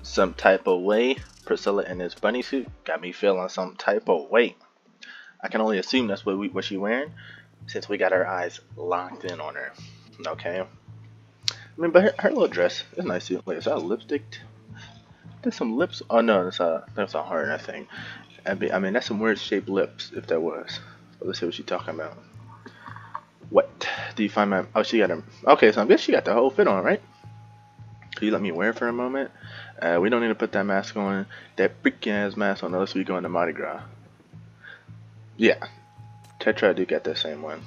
Some type of way. Priscilla in this bunny suit got me feeling some type of way. I can only assume that's what she wearing, since we got our eyes locked in on her. Okay. I mean, but her little dress is nice too. Wait, is that a lipstick? There's some lips. Oh no, that's a heart. I think. I mean, that's some weird shaped lips. If that was. But let's see what she's talking about. What? Do you find my? Oh, she got him. Okay, so I guess she got the whole fit on, right? Could you let me wear it for a moment? We don't need to put that mask on. That freaking ass mask on unless we go into Mardi Gras. Yeah, Tetra do get the same one.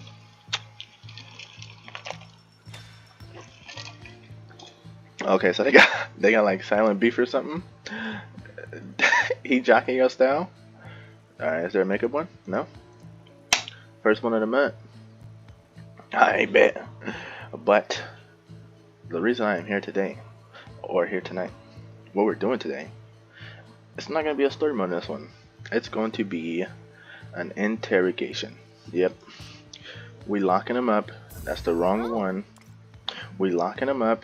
Okay, so they got like silent beef or something. He jocking your style. Alright, is there a makeup one? No. First one of the month. I bet. But the reason I am here today, or here tonight, what we're doing today, it's not gonna be a story mode in this one. It's going to be an interrogation. Yep. We locking him up. That's the wrong one. We locking him up,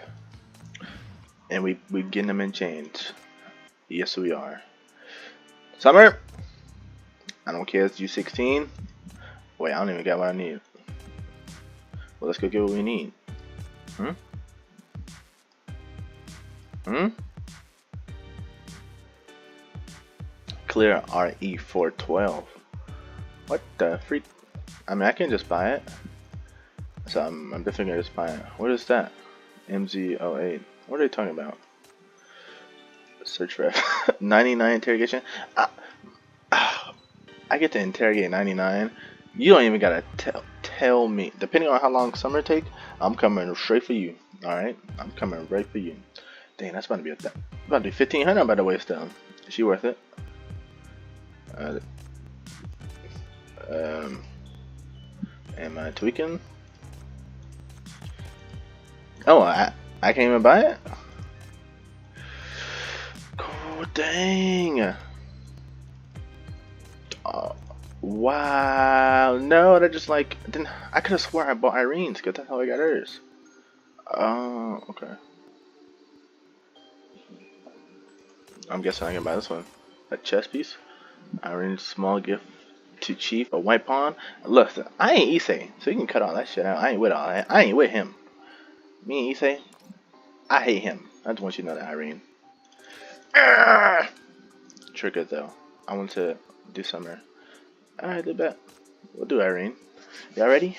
and we getting him in chains. Yes, we are. Summer. I don't care if you 16. Wait, I don't even got what I need. Well, let's go get what we need. Hmm? Hmm? Clear RE412. What the freak? I mean, I can just buy it. So I'm definitely gonna just buy it. What is that? MZ08. What are they talking about? Search for 99 interrogation. I get to interrogate 99. You don't even gotta tell me. Depending on how long summer take, I'm coming straight for you. All right, I'm coming right for you. Dang, that's about to be about to be 1,500 by the way. Still, is she worth it? Am I tweaking? Oh, I can't even buy it. Oh, dang. Wow. No, that just like didn't. I could have sworn I bought Irene's because that's how I got hers. Oh, okay. I'm guessing I can buy this one. A chess piece. Irene's small gift to Chief. A white pawn. Look, I ain't Issei, so you can cut all that shit out. I ain't with all that. I ain't with him. Me and Issei, I hate him. I just want you to know that, Eirene. Trigger though. I want to do summer. Alright, they bet. We'll do Eirene. Y'all ready?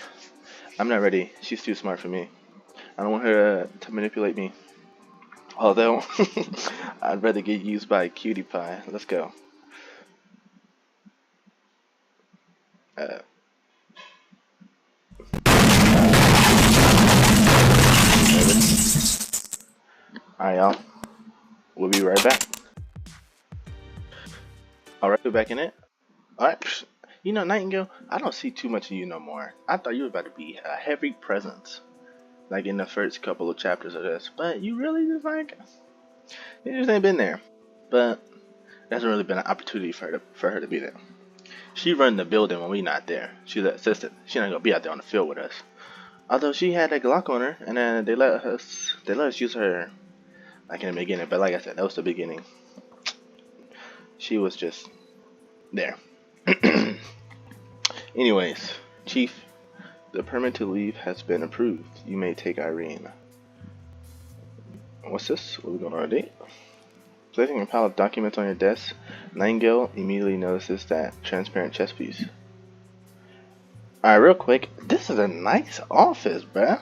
I'm not ready. She's too smart for me. I don't want her to manipulate me. Although, I'd rather get used by Cutie Pie. Let's go. Alright, y'all. We'll be right back. Alright, we're back in it. Alright. You know, Nightingale, I don't see too much of you no more. I thought you were about to be a heavy presence. Like in the first couple of chapters of this. But you really just like... You just ain't been there. But there hasn't really been an opportunity for her to be there. She run the building when we not there. She's the assistant. She not gonna be out there on the field with us. Although she had a Glock on her, and then they let us use her like in the beginning. But like I said, that was the beginning. She was just there. Anyways, Chief, the permit to leave has been approved. You may take Eirene. What's this? What are we going on a date? Placing a pile of documents on your desk, Nightingale immediately notices that transparent chess piece. Alright, real quick, this is a nice office, bruh.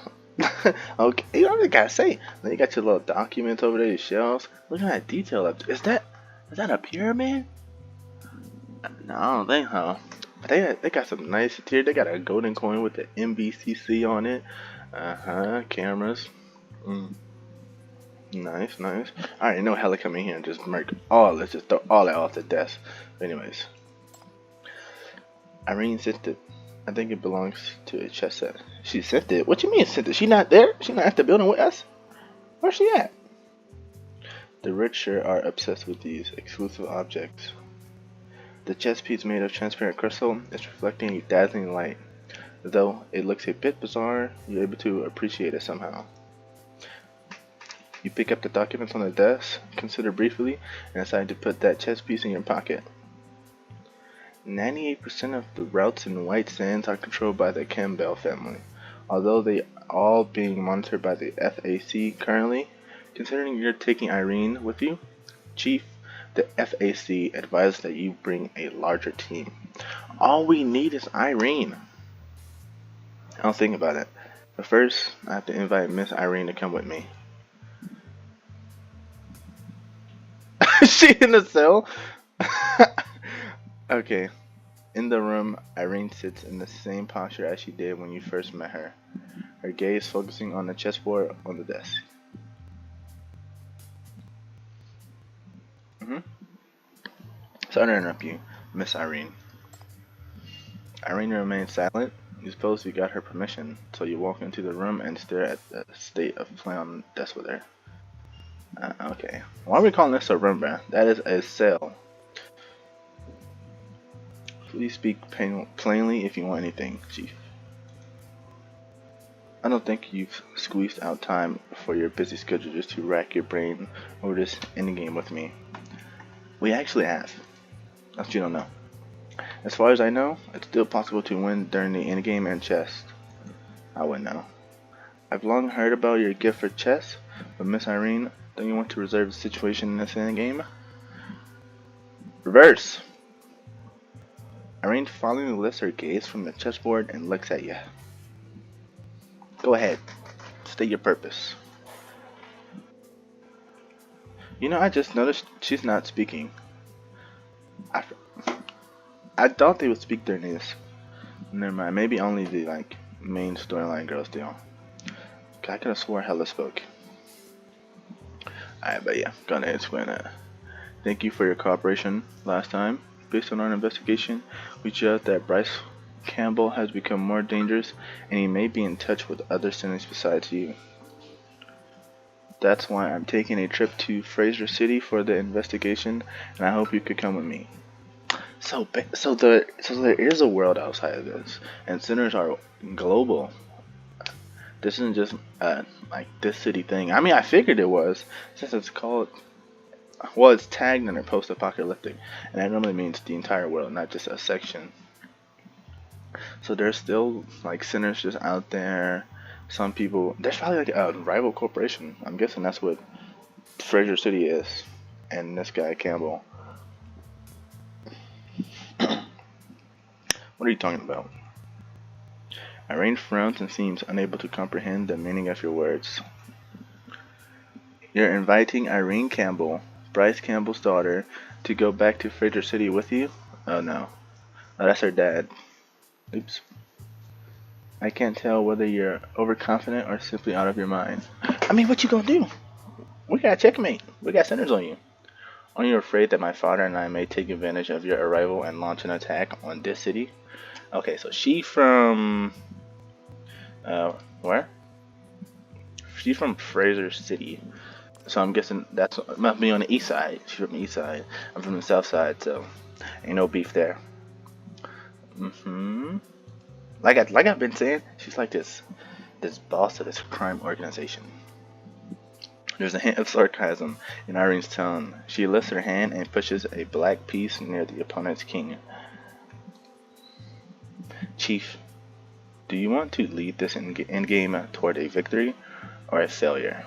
Okay, you know what I gotta say. Then you got your little documents over there, your shelves. Look at that detail up there. Is that a pyramid? No, I don't think so. They got some nice here. They got a golden coin with the MVCC on it. Cameras. Nice. I already know Hella come in here and just murk all this, just throw all that off the desk. But anyways, Eirene sent it. I think it belongs to a chess set. She sent it? What you mean sent it? She not there? She not at the building with us? Where's she at? The rich sure are obsessed with these exclusive objects. The chess piece made of transparent crystal is reflecting a dazzling light. Though it looks a bit bizarre, you're able to appreciate it somehow. You pick up the documents on the desk, consider briefly, and decide to put that chess piece in your pocket. 98% of the routes in White Sands are controlled by the Campbell family, although they all being monitored by the FAC currently. Considering you're taking Eirene with you, Chief, the FAC advised that you bring a larger team. All we need is Eirene. I'll think about it. But first, I have to invite Miss Eirene to come with me. Is she in the cell? Okay. In the room, Eirene sits in the same posture as she did when you first met her, her gaze focusing on the chessboard on the desk. Sorry to interrupt you, Miss Eirene. Eirene remained silent. You suppose you got her permission, so you walk into the room and stare at the state of play on the desk with her. Okay. Why are we calling this a room, bruh? That is a cell. Please speak plainly if you want anything, Chief. I don't think you've squeezed out time for your busy schedule just to rack your brain over this endgame with me. We actually have. That's what you don't know. As far as I know, it's still possible to win during the endgame and chess. I wouldn't know. I've long heard about your gift for chess, but Miss Eirene, don't you want to reserve the situation in this endgame? Reverse! Eirene finally lifts her gaze from the chessboard and looks at you. Go ahead. State your purpose. You know, I just noticed she's not speaking. I thought they would speak during this. Never mind. Maybe only the main storyline girls do. I could have swore Hella spoke. Alright, but yeah, gonna explain that. Thank you for your cooperation last time. Based on our investigation, we judged that Bryce Campbell has become more dangerous and he may be in touch with other sinners besides you. That's why I'm taking a trip to Fraser City for the investigation, and I hope you could come with me. So there is a world outside of this, and sinners are global. This isn't just this city thing. I mean, I figured it was, since it's called, well, it's tagged under post-apocalyptic, and that normally means the entire world, not just a section. So there's still sinners just out there. Some people, there's probably a rival corporation. I'm guessing that's what Fraser City is, and this guy Campbell. What are you talking about? Eirene frowns and seems unable to comprehend the meaning of your words. You're inviting Eirene Campbell, Bryce Campbell's daughter, to go back to Fraser City with you? Oh no. Oh, that's her dad. Oops. I can't tell whether you're overconfident or simply out of your mind. I mean, what you gonna do? We got checkmate. We got sinners on you. Aren't you afraid that my father and I may take advantage of your arrival and launch an attack on this city? Okay, so she from where? She's from Fraser City, so I'm guessing that's must be on the east side. She's from the east side. I'm from the south side, so ain't no beef there. Like I've been saying, she's like this boss of this crime organization. There's a hint of sarcasm in Eirene's tone. She lifts her hand and pushes a black piece near the opponent's king. Chief, do you want to lead this endgame toward a victory or a failure?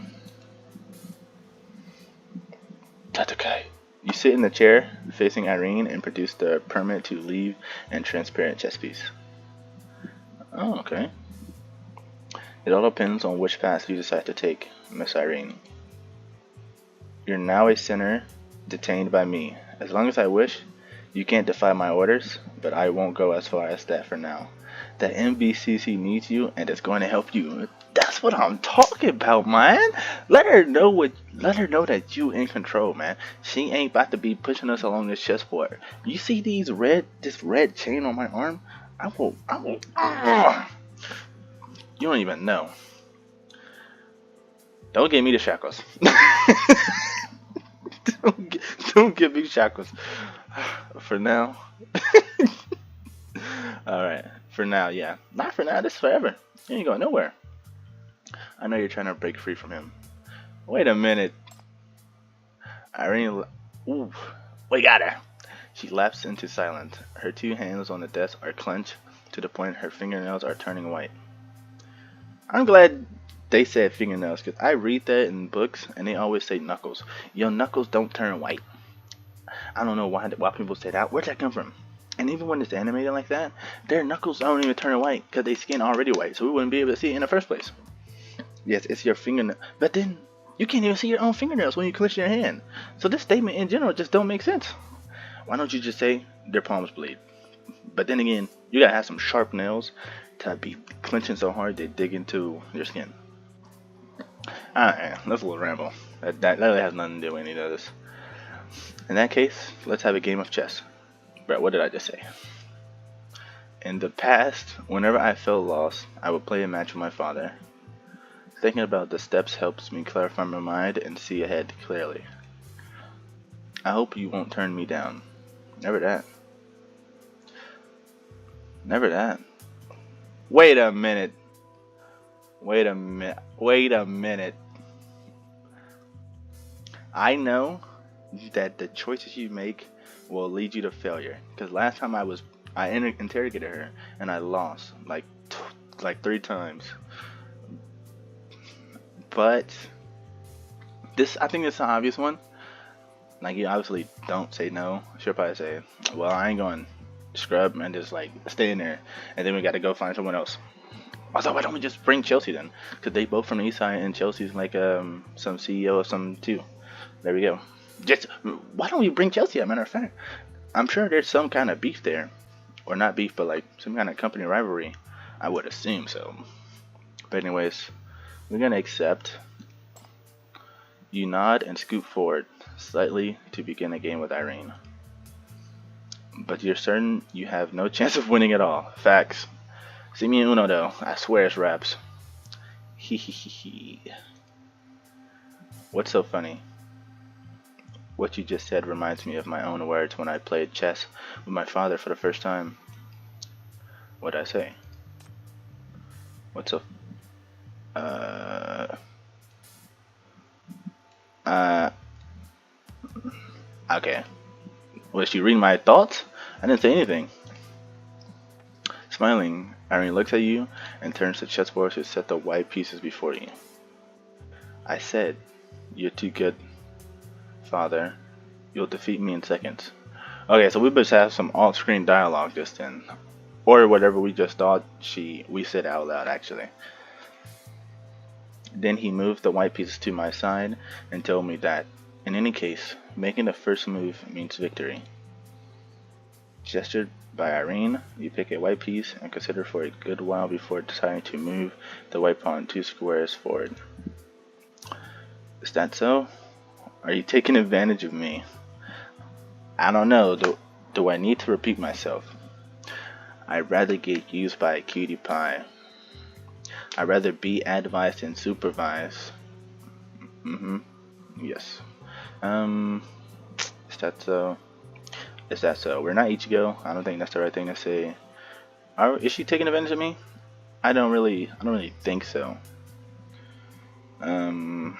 That's okay. You sit in the chair facing Eirene and produce the permit to leave and transparent chess piece. Oh, okay. It all depends on which path you decide to take, Miss Eirene. You're now a sinner detained by me. As long as I wish, you can't defy my orders, but I won't go as far as that for now. The MBCC needs you and it's going to help you. That's what I'm talking about, man. Let her know that you in control, man. She ain't about to be pushing us along this chessboard. You see this red chain on my arm? I will. You don't even know. Don't give me the shackles. Don't give me shackles. For now. Alright. For now, yeah. Not for now. This is forever. You ain't going nowhere. I know you're trying to break free from him. Wait a minute. Irene. Ooh, we got her. She lapsed into silence. Her two hands on the desk are clenched to the point her fingernails are turning white. I'm glad they said fingernails because I read that in books and they always say knuckles. Your knuckles don't turn white. I don't know why people say that. Where'd that come from? And even when it's animated like that, their knuckles don't even turn white because they skin already white, so we wouldn't be able to see it in the first place. Yes, it's your fingernail, but then you can't even see your own fingernails when you clench your hand. So this statement in general just don't make sense. Why don't you just say their palms bleed? But then again, you gotta have some sharp nails to be clenching so hard they dig into your skin. Alright, that's a little ramble. That really has nothing to do with any of this. In that case, let's have a game of chess. Bro, what did I just say? In the past, whenever I felt lost, I would play a match with my father. Thinking about the steps helps me clarify my mind and see ahead clearly. I hope you won't turn me down. Never that. Never that. Wait a minute. Wait a minute. Wait a minute. I know that the choices you make will lead you to failure. Because last time I interrogated her and I lost like 3 times. But I think it's an obvious one. Like, you obviously don't say no. She'll probably say, well, I ain't going to scrub and just like stay in there, and then we got to go find someone else. Also, why don't we just bring Chelsea then? Because they both from the east side, and Chelsea's like some CEO of some too. There we go. Just why don't we bring Chelsea? As a matter of fact, I'm sure there's some kind of beef there, or not beef, but like some kind of company rivalry. I would assume so. But anyways, we're gonna accept. You nod and scoot forward slightly to begin a game with Eirene. But you're certain you have no chance of winning at all. Facts. See me in Uno though. I swear it's raps. Hee hee hee hee. What's so funny? What you just said reminds me of my own words when I played chess with my father for the first time. What'd I say? What's so... Okay. Was she reading my thoughts? I didn't say anything. Smiling, Eirene looks at you and turns the chessboard to set the white pieces before you. I said, you're too good, father. You'll defeat me in seconds. Okay, so we better have some off-screen dialogue just then. Or whatever we just thought we said out loud, actually. Then he moved the white pieces to my side and told me that, in any case, making the first move means victory. Gestured by Eirene, you pick a white piece and consider for a good while before deciding to move the white pawn 2 squares forward. Is that so? Are you taking advantage of me? I don't know. Do I need to repeat myself? I'd rather get used by a cutie pie. I'd rather be advised than supervised. Yes. Is that so? Is that so? We're not Ichigo. I don't think that's the right thing to say. Is she taking advantage of me? I don't really think so. I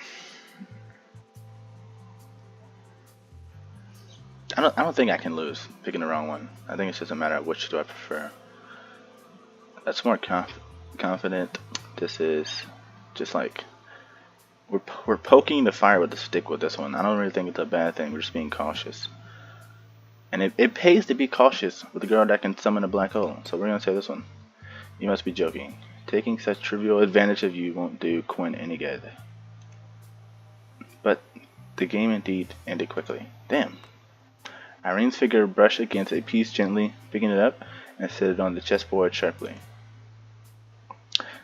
don't think I can lose picking the wrong one. I think it's just a matter of which do I prefer. That's more confident. This is just like we're poking the fire with a stick with this one. I don't really think it's a bad thing. We're just being cautious. And it pays to be cautious with a girl that can summon a black hole. So we're gonna say this one. You must be joking. Taking such trivial advantage of you won't do Quinn any good. But the game indeed ended quickly. Damn. Irene's figure brushed against a piece gently, picking it up and set it on the chessboard sharply.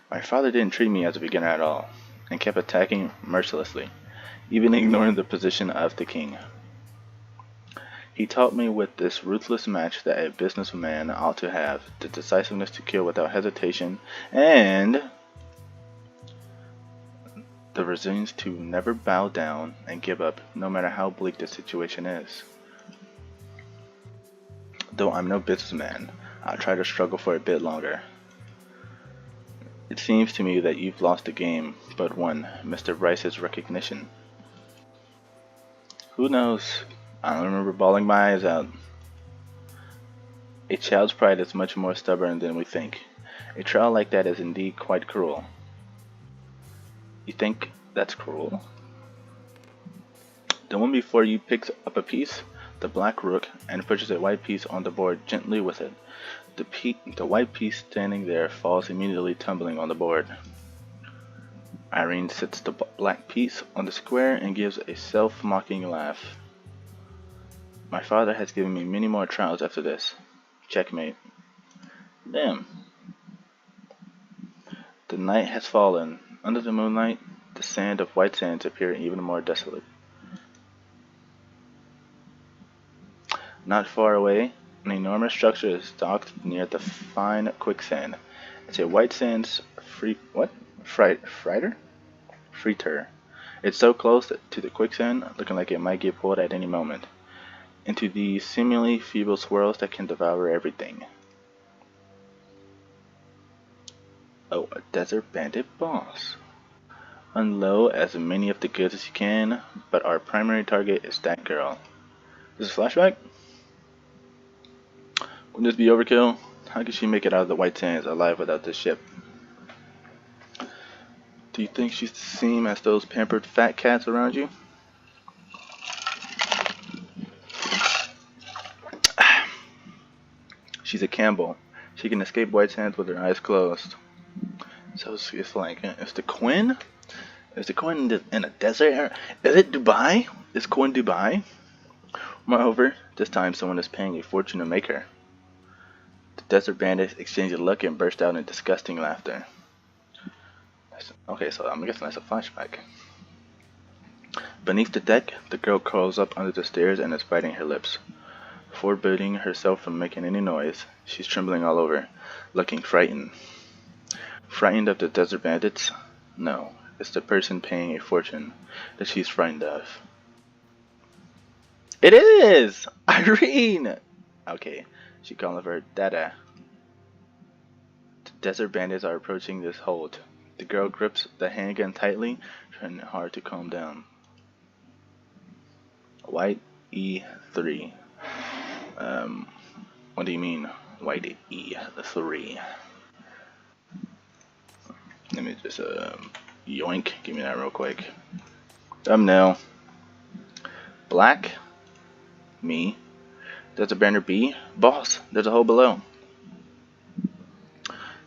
My father didn't treat me as a beginner at all, and kept attacking mercilessly, even ignoring the position of the king. He taught me with this ruthless match that a businessman ought to have the decisiveness to kill without hesitation and the resilience to never bow down and give up no matter how bleak the situation is. Though I'm no businessman, I'll try to struggle for a bit longer. It seems to me that you've lost the game, but won Mr. Bryce's recognition. Who knows? I don't remember bawling my eyes out. A child's pride is much more stubborn than we think. A trial like that is indeed quite cruel. You think that's cruel? The one before you picks up a piece, the black rook, and pushes a white piece on the board gently with it. The white piece standing there falls immediately, tumbling on the board. Eirene sits the black piece on the square and gives a self-mocking laugh. My father has given me many more trials after this. Checkmate. Damn. The night has fallen. Under the moonlight, the sand of White Sands appear even more desolate. Not far away, an enormous structure is docked near the fine quicksand. It's a White Sands freighter? It's so close to the quicksand, looking like it might get pulled at any moment into the seemingly feeble swirls that can devour everything. Oh, a desert bandit boss. Unload as many of the goods as you can, but our primary target is that girl. Is this a flashback? Wouldn't this be overkill? How could she make it out of the White Sands alive without this ship? Do you think she's the same as those pampered fat cats around you? She's a Campbell. She can escape White Sands with her eyes closed. So it's like, is the Quinn? Is the Quinn in a desert? Is it Dubai? Is Quinn Dubai? Moreover, this time someone is paying a fortune to make her. The desert bandits exchange a look and burst out in disgusting laughter. Okay, so I'm guessing that's a flashback. Beneath the deck, the girl curls up under the stairs and is biting her lips. Forbidding herself from making any noise, she's trembling all over, looking frightened. Frightened of the desert bandits? No, it's the person paying a fortune that she's frightened of. It is! Eirene! Okay, she calls her Dada. The desert bandits are approaching this hold. The girl grips the handgun tightly, trying hard to calm down. White E3. What do you mean, White E3? Let me just, yoink, give me that real quick. Thumbnail. Black. Me. There's a banner B. Boss. There's a hole below.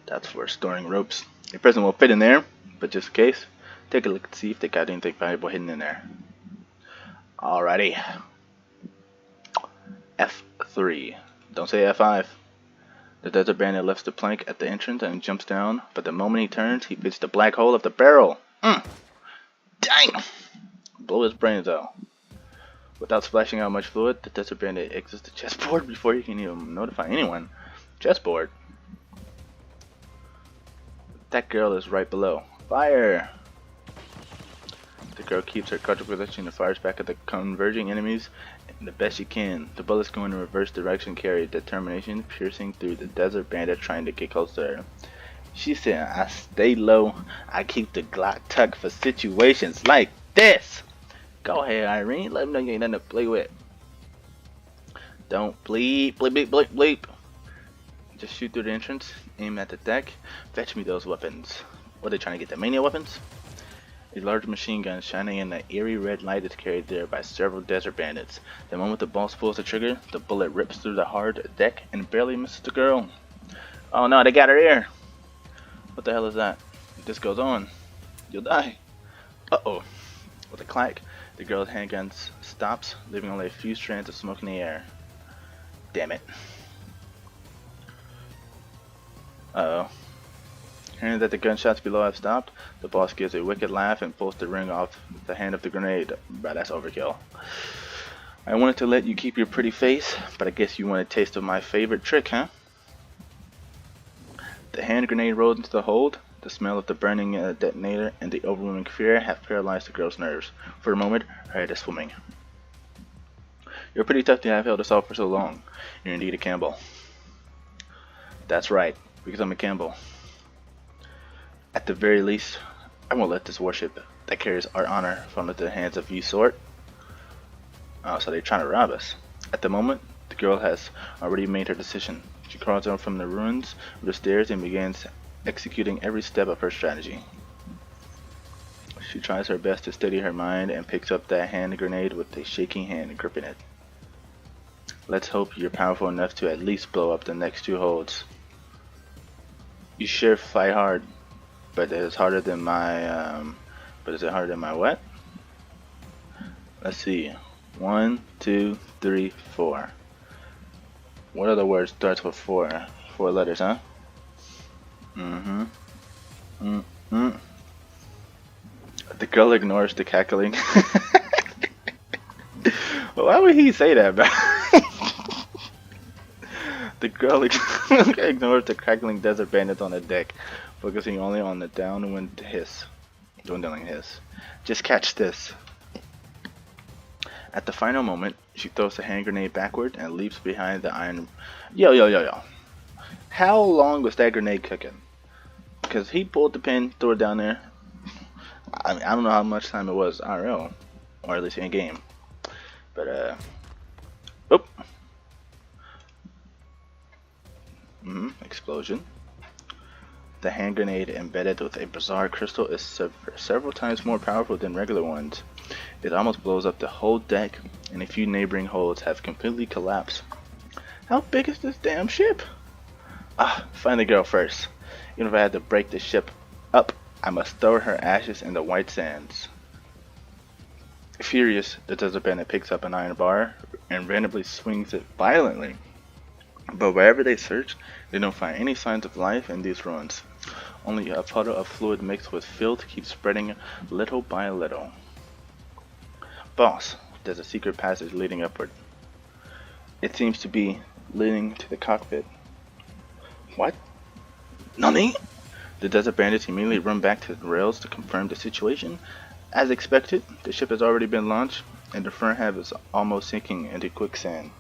That's for storing ropes. A person will fit in there, but just in case, take a look and see if they got anything valuable hidden in there. Alrighty. F3. Don't say F5. The desert bandit lifts the plank at the entrance and jumps down, but the moment he turns, he fits the black hole of the barrel. Dang! Blow his brains out. Without splashing out much fluid, the desert bandit exits the chessboard before he can even notify anyone. Chessboard. That girl is right below. Fire! The girl keeps her cartridge position and fires back at the converging enemies the best she can. The bullets go in reverse direction carry determination, piercing through the desert bandit trying to get close to her. She said, I stay low. I keep the Glock tucked for situations like this. Go ahead, Eirene. Let them know you ain't nothing to play with. Don't bleep, bleep, bleep, bleep, bleep. Just shoot through the entrance, aim at the deck. Fetch me those weapons. What, are they trying to get the mania weapons? A large machine gun shining in an eerie red light is carried there by several desert bandits. The moment the boss pulls the trigger, the bullet rips through the hard deck and barely misses the girl. Oh no, they got her ear! What the hell is that? If this goes on, you'll die. Uh-oh. With a clack, the girl's handgun stops, leaving only a few strands of smoke in the air. Damn it. Uh-oh. Hearing that the gunshots below have stopped, the boss gives a wicked laugh and pulls the ring off the hand of the grenade. But that's overkill. I wanted to let you keep your pretty face, but I guess you want a taste of my favorite trick, huh? The hand grenade rolled into the hold. The smell of the burning detonator and the overwhelming fear have paralyzed the girl's nerves. For a moment, her head is swimming. You're pretty tough to have held us off for so long. You're indeed a Campbell. That's right, because I'm a Campbell. At the very least, I won't let this warship that carries our honor fall into the hands of usurp. Oh, so they're trying to rob us. At the moment, the girl has already made her decision. She crawls out from the ruins of the stairs and begins executing every step of her strategy. She tries her best to steady her mind and picks up that hand grenade with a shaking hand gripping it. Let's hope you're powerful enough to at least blow up the next two holds. You sure fight hard, but it's harder than my, but is it harder than my what? Let's see. 1, 2, 3, 4. What other word starts with 4? 4 letters, huh? Mm-hmm. Mm-hmm. The girl ignores the cackling. Why would he say that, bro? The girl ignores the crackling desert bandits on the deck, focusing only on the downwind hiss. Dwindling hiss. Just catch this. At the final moment, she throws the hand grenade backward and leaps behind the iron. Yo. How long was that grenade cooking? Because he pulled the pin, threw it down there. I mean, I don't know how much time it was IRL, or at least in game. But oop. Explosion. The hand grenade embedded with a bizarre crystal is several times more powerful than regular ones. It almost blows up the whole deck, and a few neighboring holds have completely collapsed. How big is this damn ship? Find the girl first. Even if I had to break the ship up, I must throw her ashes in the white sands. Furious, the desert bandit picks up an iron bar and randomly swings it violently. But wherever they search, they don't find any signs of life in these ruins. Only a puddle of fluid mixed with filth keeps spreading little by little. Boss, there's a secret passage leading upward. It seems to be leading to the cockpit. What? Nani? The desert bandits immediately run back to the rails to confirm the situation. As expected, the ship has already been launched, and the front half is almost sinking into quicksand.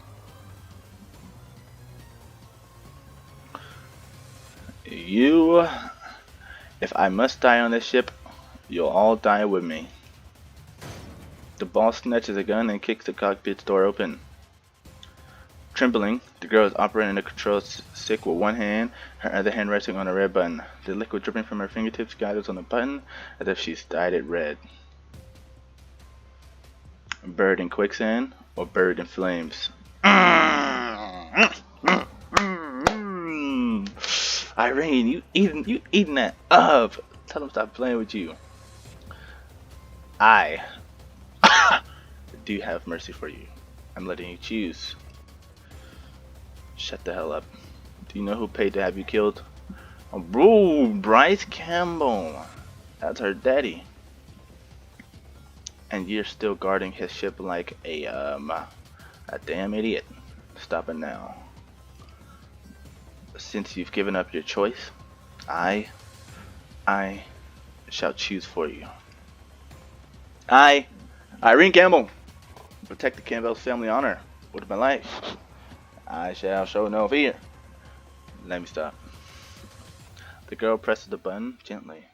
If I must die on this ship, you'll all die with me. The boss snatches a gun and kicks the cockpit's door open. Trembling, the girl is operating the control stick with one hand, her other hand resting on a red button. The liquid dripping from her fingertips gathers on the button as if she's dyed it red. Buried in quicksand or buried in flames? Eirene, you eating that up. Tell them stop playing with you. I do have mercy for you. I'm letting you choose. Shut the hell up. Do you know who paid to have you killed? Oh, bro, Bryce Campbell. That's her daddy. And you're still guarding his ship like a damn idiot. Stop it now. Since you've given up your choice, I shall choose for you. Eirene Campbell, protect the Campbell's family honor with my life. I shall show no fear. Let me stop. The girl presses the button gently.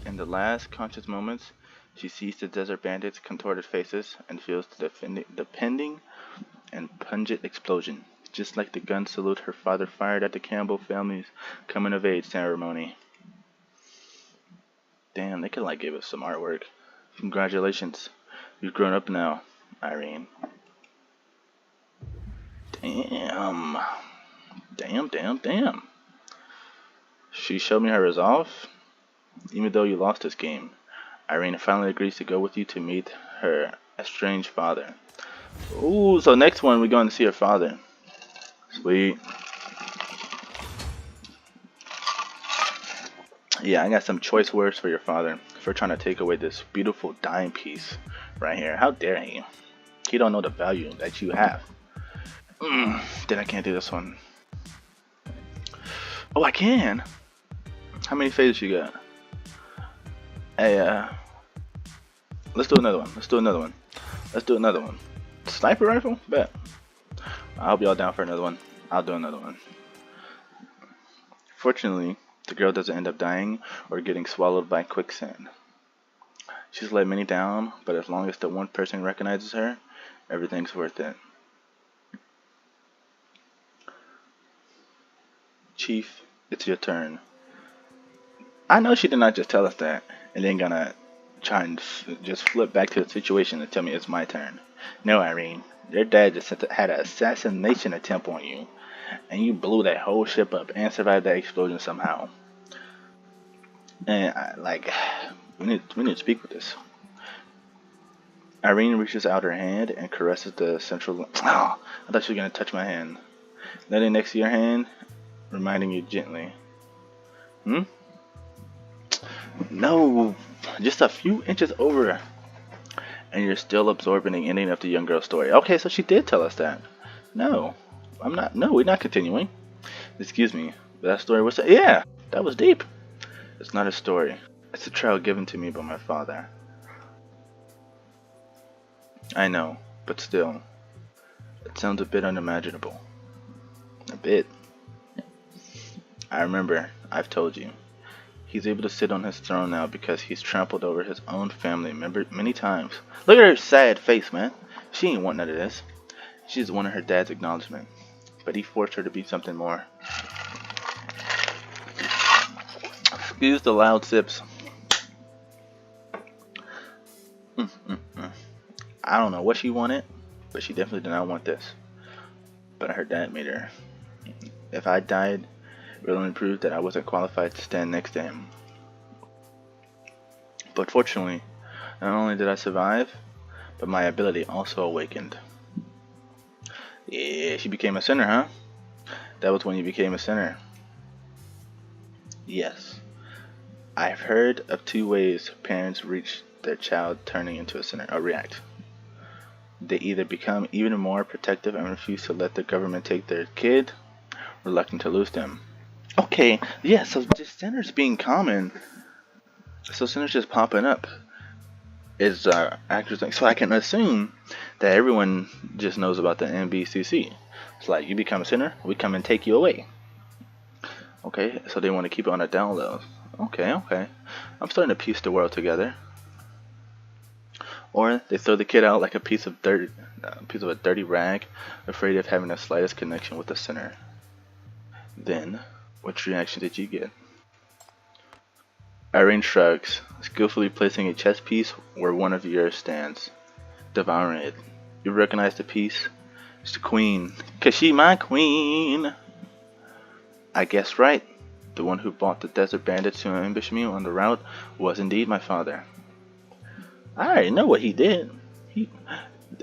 In the last conscious moments, she sees the desert bandits' contorted faces and feels the pending and pungent explosion, just like the gun salute her father fired at the Campbell family's coming of age ceremony. Damn, they could like give us some artwork. Congratulations, you've grown up now, Eirene. Damn. She showed me her resolve. Even though you lost this game, Eirene finally agrees to go with you to meet her estranged father. Ooh, so next one we're going to see her father. Sweet. Yeah, I got some choice words for your father for trying to take away this beautiful dime piece right here. How dare he? He don't know the value that you have. Then I can't do this one. Oh, I can. How many phases you got? Hey, let's do another one. Sniper rifle? Bet. I hope y'all down for another one. I'll do another one. Fortunately, the girl doesn't end up dying or getting swallowed by quicksand. She's let many down, but as long as the one person recognizes her, everything's worth it. Chief, it's your turn. I know she did not just tell us that, and then gonna try and just flip back to the situation and tell me it's my turn. No, Eirene, your dad just had an assassination attempt on you, and you blew that whole ship up and survived that explosion somehow. And we need to speak with this. Eirene reaches out her hand and caresses the central. Oh, I thought she was gonna touch my hand. Let it next to your hand, reminding you gently. Hmm? No, just a few inches over, and you're still absorbing the ending of the young girl's story. Okay, so she did tell us that. No, I'm not. No, we're not continuing. Excuse me. That story was. Yeah, that was deep. It's not a story. It's a trail given to me by my father. I know, but still, it sounds a bit unimaginable. A bit. I remember, I've told you. He's able to sit on his throne now because he's trampled over his own family member many times. Look at her sad face, man. She ain't want none of this. She just wanted her dad's acknowledgement. But he forced her to be something more. Excuse the loud sips. I don't know what she wanted, but she definitely did not want this. But her dad made her. If I died, it would only prove that I wasn't qualified to stand next to him. But fortunately, not only did I survive, but my ability also awakened. Yeah, she became a sinner, huh? That was when you became a sinner. Yes. I've heard of two ways parents reach their child turning into a sinner or react. They either become even more protective and refuse to let the government take their kid, reluctant to lose them. Okay, yeah, so just sinners being common, so sinners just popping up is accurate thing. So I can assume that everyone just knows about the NBCC. It's like, you become a sinner, we come and take you away. Okay, so they want to keep it on a down low. Okay. I'm starting to piece the world together. Or they throw the kid out like a piece of dirt, a dirty rag, afraid of having the slightest connection with the sinner. Then, which reaction did you get? Eirene shrugs, skillfully placing a chess piece where one of yours stands, devouring it. You recognize the piece? It's the queen. 'Cause she my queen! I guessed right. The one who bought the desert bandits to ambush me on the route was indeed my father. I already know what he did.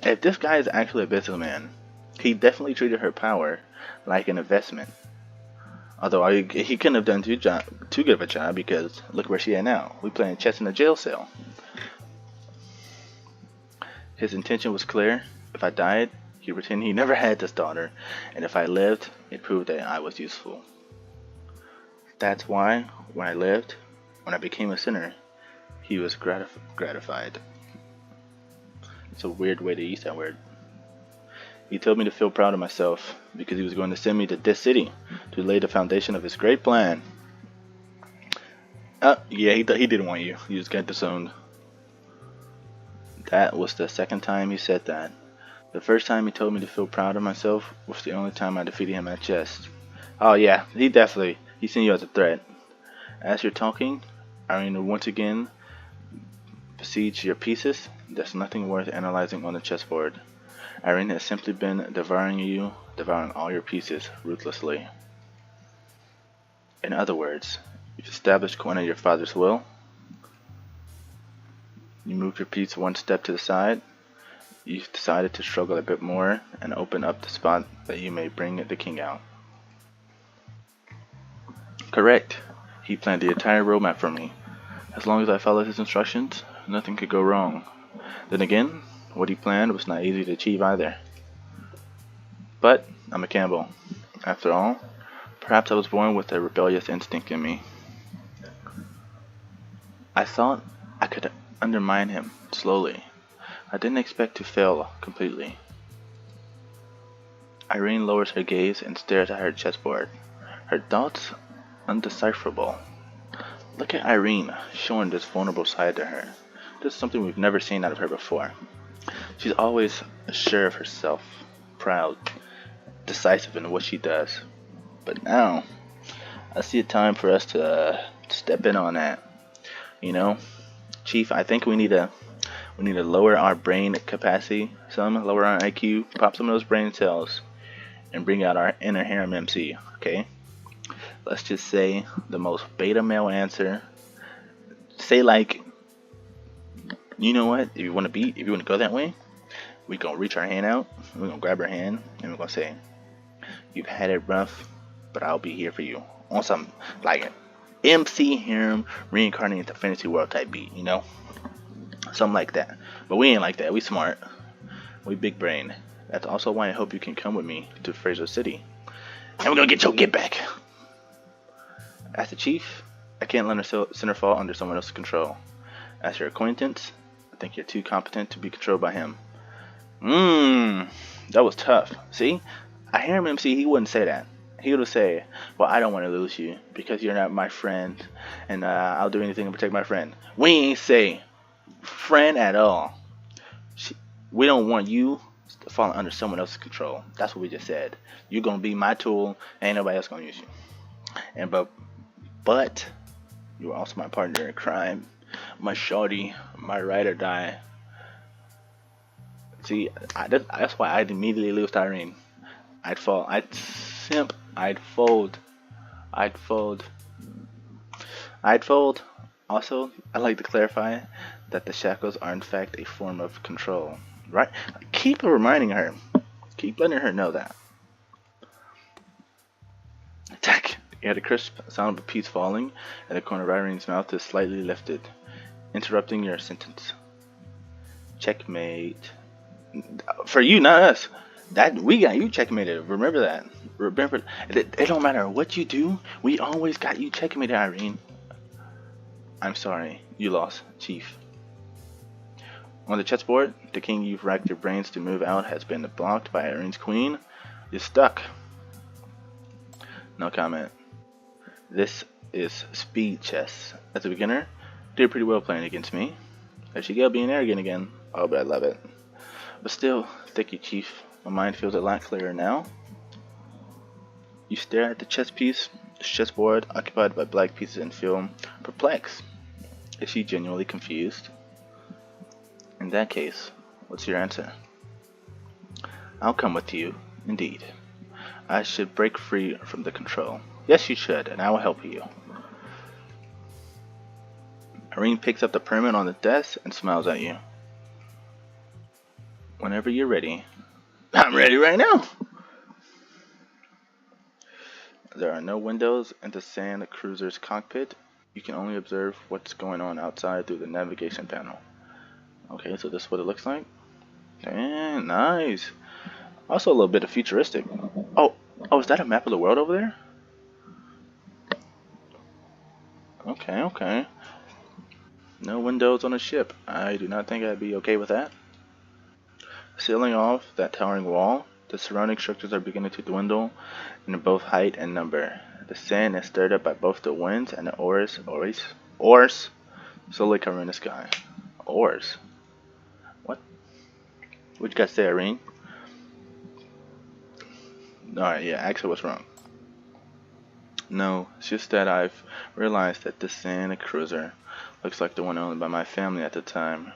If this guy is actually a businessman, he definitely treated her power like an investment. Although he couldn't have done too good of a job, because look where she at now. We playing chess in a jail cell. His intention was clear. If I died, he'd pretend he never had this daughter, and if I lived, it proved that I was useful. That's why, when I became a sinner, he was gratified. It's a weird way to use that word. He told me to feel proud of myself because he was going to send me to this city to lay the foundation of his great plan. Yeah, he didn't want you. You just got disowned. That was the second time he said that. The first time he told me to feel proud of myself was the only time I defeated him at chess. Oh yeah, he seen you as a threat. As you're talking, Eirene once again besiege your pieces. There's nothing worth analyzing on the chessboard. Eirene has simply been devouring all your pieces ruthlessly. In other words, you've established one of your father's will. You moved your piece one step to the side. You've decided to struggle a bit more and open up the spot that you may bring the king out. Correct. He planned the entire roadmap for me. As long as I followed his instructions, nothing could go wrong. Then again, what he planned was not easy to achieve either. But I'm a Campbell. After all, perhaps I was born with a rebellious instinct in me. I thought I could undermine him slowly. I didn't expect to fail completely. Eirene lowers her gaze and stares at her chessboard. Her thoughts Undecipherable. Look at Eirene showing this vulnerable side to her. This is something we've never seen out of her before. She's always sure of herself, proud, decisive in what she does. But now, I see a time for us to step in on that. You know, Chief, I think we need to lower our brain capacity, lower our IQ, pop some of those brain cells, and bring out our inner harem MC. Okay, let's just say the most beta male answer. Say like, you know what? If you want to go that way, we gonna reach our hand out. We're gonna grab her hand and we're gonna say, "You've had it rough, but I'll be here for you." On some like MC Harem reincarnated to fantasy world type beat, something like that. But we ain't like that. We smart. We big brain. That's also why I hope you can come with me to Fraser City, and we're gonna get your get back. As the chief, I can't let her center fall under someone else's control. As your acquaintance, I think you're too competent to be controlled by him. That was tough. See, I hear him MC. He wouldn't say that. He would say, "Well, I don't want to lose you because you're not my friend, and I'll do anything to protect my friend." We ain't say friend at all. We don't want you to fall under someone else's control. That's what we just said. You're gonna be my tool. Ain't nobody else gonna use you. And but you are also my partner in crime, my shorty, my ride or die. See, that's why I'd immediately lose to Eirene. I'd fall. I'd simp. I'd fold. I'd fold. I'd fold. Also, I'd like to clarify that the shackles are in fact a form of control. Right? Keep reminding her. Keep letting her know that. Attack! You had a crisp sound of a piece falling, and the corner of Irene's mouth is slightly lifted, interrupting your sentence. Checkmate. For you, not us. That we got you checkmated. Remember that. Remember, it don't matter what you do. We always got you checkmated, Eirene. I'm sorry, you lost, Chief. On the chessboard, the king you've racked your brains to move out has been blocked by Irene's queen. You're stuck. No comment. This is speed chess. As a beginner, did pretty well playing against me. There she go, being arrogant again. Oh, but I love it. But still, thank you, Chief. My mind feels a lot clearer now. You stare at the chessboard occupied by black pieces and feel perplexed. Is she genuinely confused? In that case, what's your answer? I'll come with you, indeed. I should break free from the control. Yes, you should, and I will help you. Eirene picks up the permit on the desk and smiles at you. Whenever you're ready. I'm ready right now! There are no windows in the sand cruiser's cockpit. You can only observe what's going on outside through the navigation panel. Okay, so this is what it looks like. And nice. Also a little bit of futuristic. Oh, is that a map of the world over there? Okay. No windows on the ship. I do not think I'd be okay with that. Sealing off that towering wall, the surrounding structures are beginning to dwindle in both height and number. The sand is stirred up by both the winds and the oars slowly covering the sky. Oars? What? What you guys say, Eirene? Alright, yeah, actually what's wrong? No, it's just that I've realized that this sand cruiser looks like the one owned by my family at the time.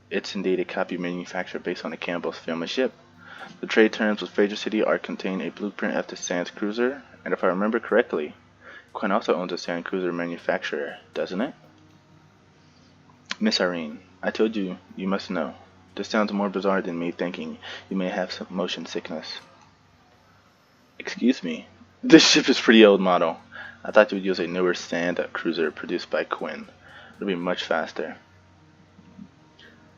It's indeed a copy manufactured based on the Campbell's family ship. The trade terms with Fraser City are contain a blueprint of the Sand Cruiser, and if I remember correctly, Quinn also owns a Sand Cruiser manufacturer, doesn't it? Miss Eirene, I told you, you must know. This sounds more bizarre than me thinking you may have some motion sickness. Excuse me, this ship is pretty old model. I thought you would use a newer Sand Cruiser produced by Quinn. It'll be much faster.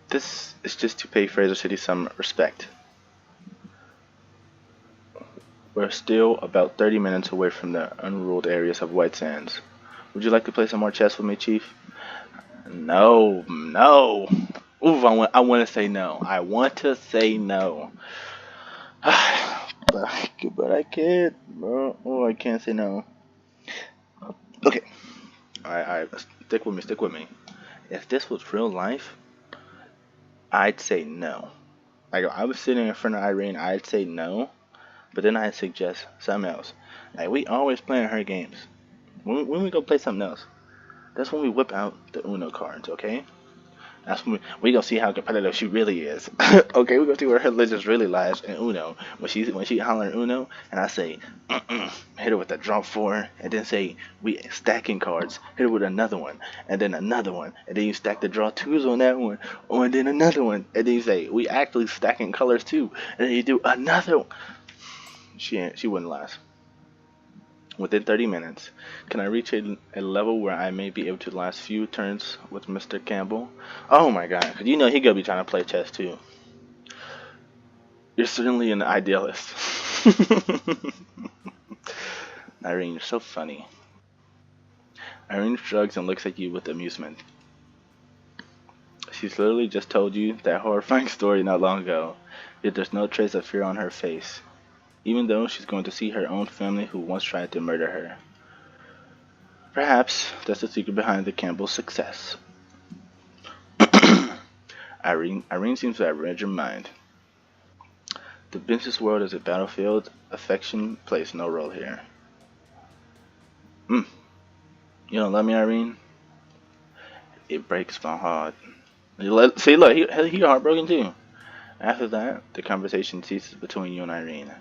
This is just to pay Fraser City some respect. We're still about 30 minutes away from the unruled areas of White Sands. Would you like to play some more chess with me, Chief? No. Ooh, I want to say no. I want to say no. but I can't, bro. Oh, I can't say no. Okay. Alright. Stick with me. If this was real life, I'd say no. Like, if I was sitting in front of Eirene, I'd say no. But then I'd suggest something else. Like, we always playing her games. When we go play something else, that's when we whip out the Uno cards, okay? That's when we gonna see how competitive she really is. Okay, we gonna see where her legends really lies in Uno. When she hollering Uno, and I say, hit her with a draw 4, and then say we stacking cards. Hit her with another one, and then another one, and then you stack the draw 2s on that one, and then another one, and then you say we actually stacking colors too, and then you do another one. She wouldn't last. Within 30 minutes, can I reach a level where I may be able to last few turns with Mr. Campbell? Oh my god, 'cause you know he gonna be trying to play chess too. You're certainly an idealist. Eirene, you're so funny. Eirene shrugs and looks at you with amusement. She's literally just told you that horrifying story not long ago, yet there's no trace of fear on her face, even though she's going to see her own family who once tried to murder her. Perhaps that's the secret behind the Campbell's success. Eirene seems to have read your mind. The business world is a battlefield. Affection plays no role here. You don't love me, Eirene? It breaks my heart. See, look, he heartbroken too. After that, the conversation ceases between you and Eirene.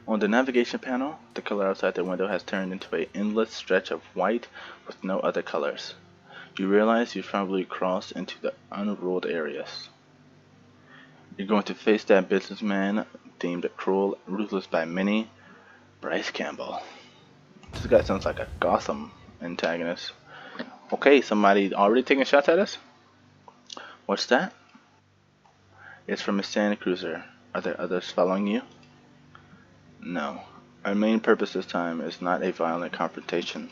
On the navigation panel, the color outside the window has turned into an endless stretch of white with no other colors. You realize you've probably crossed into the unruled areas. You're going to face that businessman deemed cruel, ruthless by many, Bryce Campbell. This guy sounds like a Gotham antagonist. Okay, somebody already taking shots at us? What's that? It's from a sand cruiser. Are there others following you? No. Our main purpose this time is not a violent confrontation.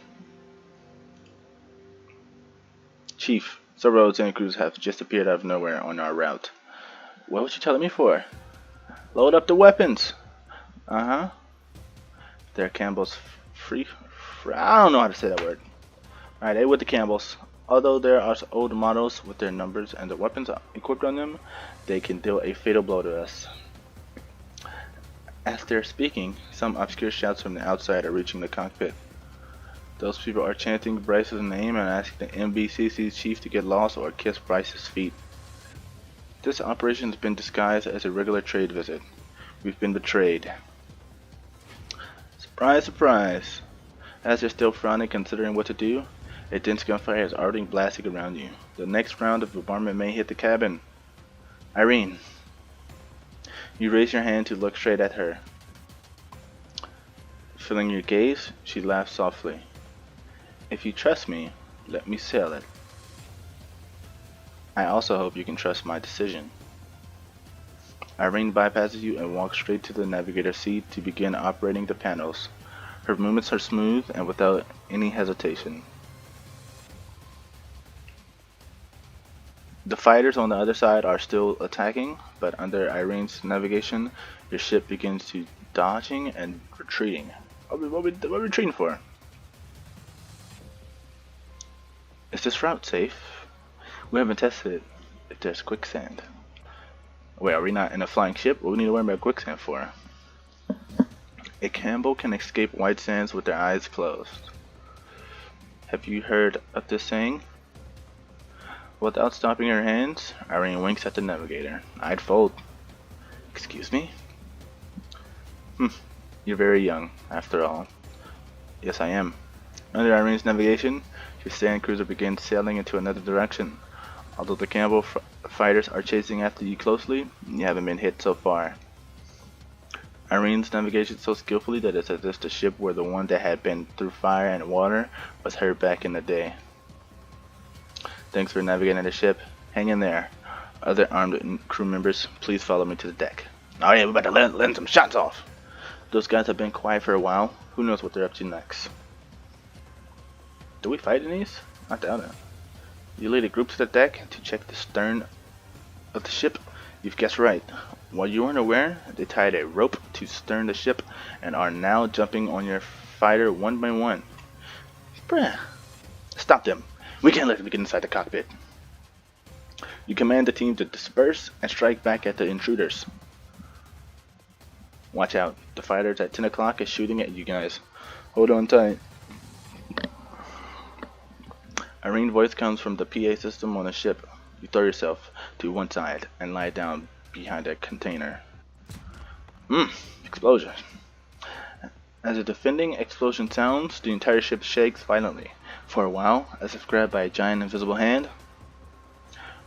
Chief, several sand cruisers have just appeared out of nowhere on our route. What was you telling me for? Load up the weapons! Uh-huh. They're Campbell's I don't know how to say that word. Alright, they with the Campbells. Although there are old models with their numbers and the weapons equipped on them, they can deal a fatal blow to us. As they're speaking, some obscure shouts from the outside are reaching the cockpit. Those people are chanting Bryce's name and asking the MBCC's chief to get lost or kiss Bryce's feet. This operation has been disguised as a regular trade visit. We've been betrayed. Surprise, surprise! As they're still frowning, considering what to do, a dense gunfire is already blasting around you. The next round of bombardment may hit the cabin. Eirene. You raise your hand to look straight at her. Feeling your gaze, she laughs softly. If you trust me, let me sail it. I also hope you can trust my decision. Eirene bypasses you and walks straight to the navigator's seat to begin operating the panels. Her movements are smooth and without any hesitation. The fighters on the other side are still attacking, but under Eirene's navigation, your ship begins to dodging and retreating. What are we retreating for? Is this route safe? We haven't tested it if there's quicksand. Wait, are we not in a flying ship? What do we need to worry about quicksand for? A Campbell can escape white sands with their eyes closed. Have you heard of this saying? Without stopping her hands, Eirene winks at the navigator. I'd fold. Excuse me? You're very young, after all. Yes, I am. Under Eirene's navigation, your sand cruiser begins sailing into another direction. Although the Campbell fighters are chasing after you closely, you haven't been hit so far. Eirene's navigation so skillfully that it's as if the ship were the one that had been through fire and water was her back in the day. Thanks for navigating the ship. Hang in there. Other armed crew members, please follow me to the deck. Oh yeah, we're about to let some shots off. Those guys have been quiet for a while. Who knows what they're up to next? Do we fight in these? I doubt it. You lead a group to the deck to check the stern of the ship. You've guessed right. While you weren't aware, they tied a rope to stern the ship and are now jumping on your fighter one by one. Bruh. Stop them. We can't let them get inside the cockpit. You command the team to disperse and strike back at the intruders. Watch out. The fighters at 10 o'clock is shooting at you guys. Hold on tight. Eirene's voice comes from the PA system on the ship. You throw yourself to one side and lie down behind a container. Explosion. As a defending explosion sounds, the entire ship shakes violently. For a while, as if grabbed by a giant invisible hand.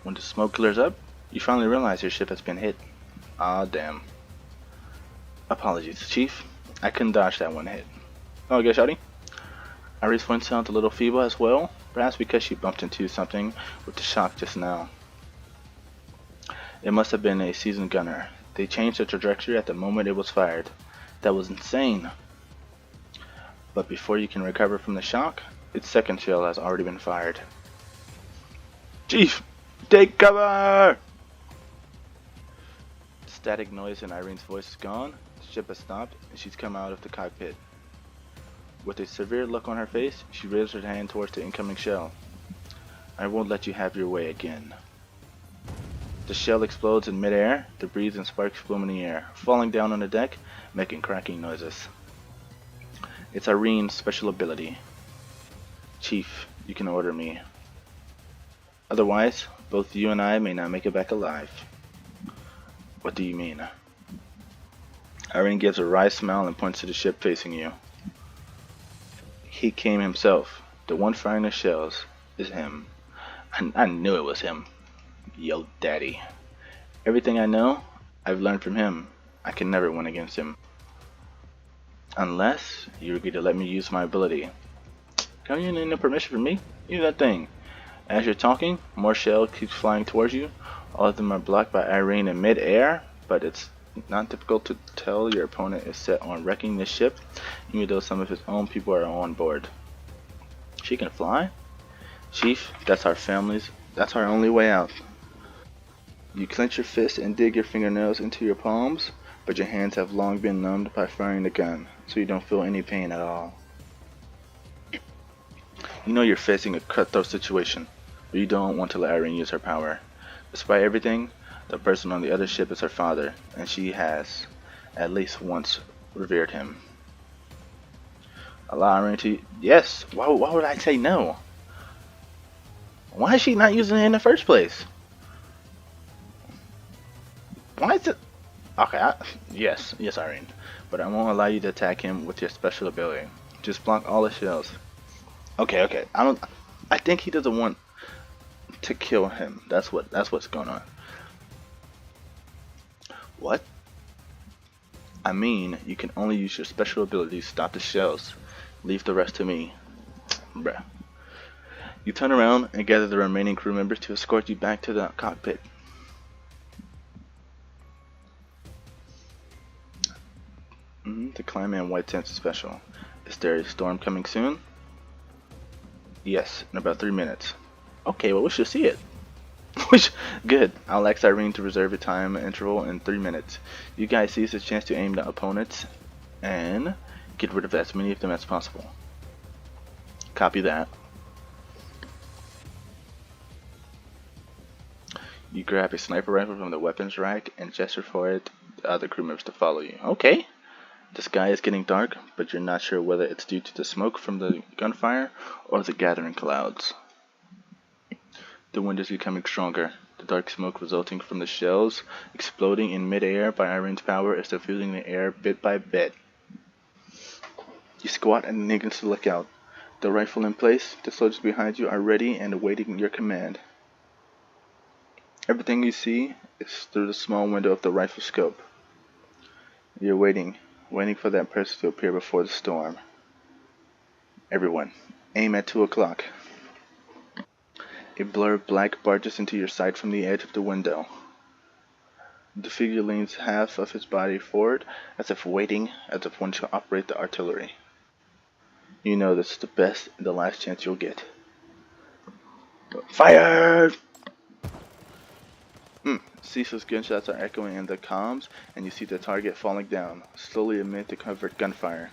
When the smoke clears up, you finally realize your ship has been hit. Ah, damn. Apologies, Chief. I couldn't dodge that one hit. Oh, good, shouty. Irene's voice sounds a little feeble as well, perhaps because she bumped into something with the shock just now. It must have been a seasoned gunner. They changed the trajectory at the moment it was fired. That was insane. But before you can recover from the shock, its second shell has already been fired. Chief, take cover! The static noise in Irene's voice is gone. The ship has stopped, and she's come out of the cockpit. With a severe look on her face, she raises her hand towards the incoming shell. I won't let you have your way again. The shell explodes in midair, debris and sparks bloom in the air, falling down on the deck, making cracking noises. It's Eirene's special ability. Chief, you can order me. Otherwise, both you and I may not make it back alive. What do you mean? Eirene gives a wry smile and points to the ship facing you. He came himself. The one firing the shells is him. I knew it was him. Yo, daddy. Everything I know, I've learned from him. I can never win against him. Unless you agree to let me use my ability. Come you need no permission from me? Use that thing. As you're talking, more shells keep flying towards you. All of them are blocked by Eirene in mid-air, but it's not difficult to tell your opponent is set on wrecking the ship, even though some of his own people are on board. She can fly? Chief, that's our only way out. You clench your fist and dig your fingernails into your palms, but your hands have long been numbed by firing the gun, so you don't feel any pain at all. You know you're facing a cutthroat situation, but you don't want to let Eirene use her power. Despite everything, the person on the other ship is her father, and she has, at least once, revered him. Allow Eirene to... Yes! Why would I say no? Why is she not using it in the first place? Why is it... Okay, yes, Eirene. But I won't allow you to attack him with your special ability. Just block all the shells. Okay. I think he doesn't want to kill him. That's what's going on. What? I mean, you can only use your special ability to stop the shells. Leave the rest to me. Bruh. You turn around and gather the remaining crew members to escort you back to the cockpit. The climate and white tents is special. Is there a storm coming soon? Yes, in about 3 minutes. Okay, well we should see it. Good. I'll ask Eirene to reserve a time interval in 3 minutes. You guys seize the chance to aim the opponents and get rid of as many of them as possible. Copy that. You grab a sniper rifle from the weapons rack and gesture for the other crew members to follow you. Okay. The sky is getting dark, but you're not sure whether it's due to the smoke from the gunfire or the gathering clouds. The wind is becoming stronger. The dark smoke resulting from the shells exploding in mid-air by Eirene's power is diffusing the air bit by bit. You squat and lean against the lookout. The rifle in place, the soldiers behind you are ready and awaiting your command. Everything you see is through the small window of the rifle scope. You're waiting for that person to appear before the storm. Everyone, aim at 2 o'clock. A blur of black barges into your sight from the edge of the window. The figure leans half of his body forward, as if waiting, as if one shall operate the artillery. You know this is the best and the last chance you'll get. Fire! Ceaseless gunshots are echoing in the comms, and you see the target falling down, slowly amid the covert gunfire.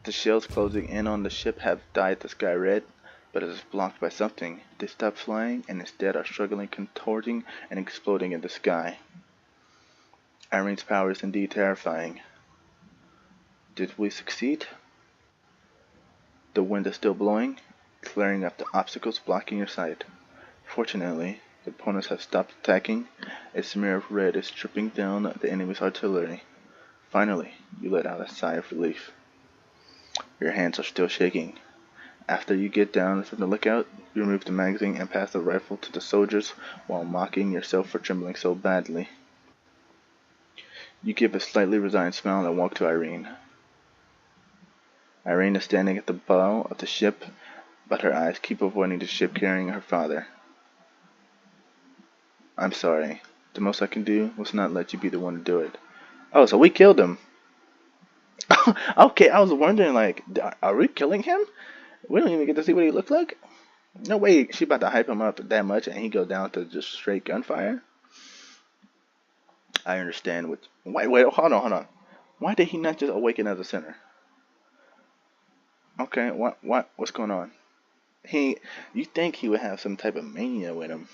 The shells closing in on the ship have dyed the sky red, but as if blocked by something, they stop flying and instead are struggling, contorting, and exploding in the sky. Eirene's power is indeed terrifying. Did we succeed? The wind is still blowing, clearing up the obstacles blocking your sight. Fortunately, the opponents have stopped attacking. A smear of red is dripping down the enemy's artillery. Finally, you let out a sigh of relief. Your hands are still shaking. After you get down from the lookout, you remove the magazine and pass the rifle to the soldiers while mocking yourself for trembling so badly. You give a slightly resigned smile and walk to Eirene. Eirene is standing at the bow of the ship, but her eyes keep avoiding the ship carrying her father. I'm sorry. The most I can do was not let you be the one to do it. Oh, so we killed him. Okay, I was wondering, like, are we killing him? We don't even get to see what he looked like. No way she about to hype him up that much and he go down to just straight gunfire. I understand what. Wait, hold on. Why did he not just awaken as a sinner? Okay, what's going on? You think he would have some type of mania with him?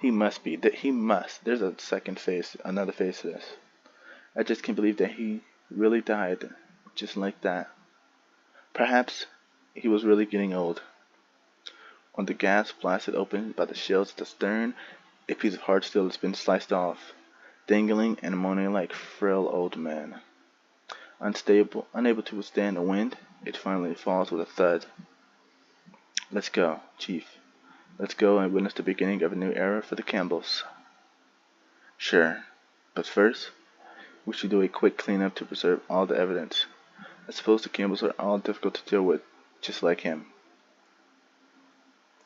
He must be. He must. There's a second face, another face to this. I just can't believe that he really died just like that. Perhaps he was really getting old. On the gas blasted open by the shells at the stern, a piece of hard steel has been sliced off, dangling and moaning like frail old man. Unstable, unable to withstand the wind, it finally falls with a thud. Let's go, Chief. Let's go and witness the beginning of a new era for the Campbells. Sure, but first, we should do a quick cleanup to preserve all the evidence. I suppose the Campbells are all difficult to deal with, just like him.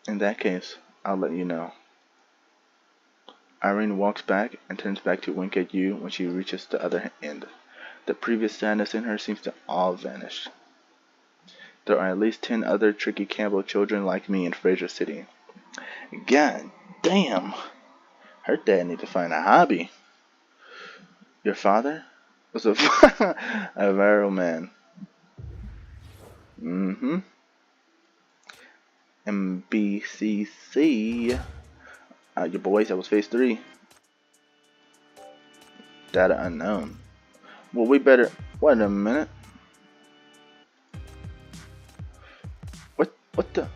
In that case, I'll let you know. Eirene walks back and turns back to wink at you when she reaches the other end. The previous sadness in her seems to all vanish. There are at least 10 other tricky Campbell children like me in Fraser City. God damn! Her dad need to find a hobby. Your father was a viral man. MBCC. Your boys, that was phase 3. Data unknown. Well, we better. Wait a minute. What the?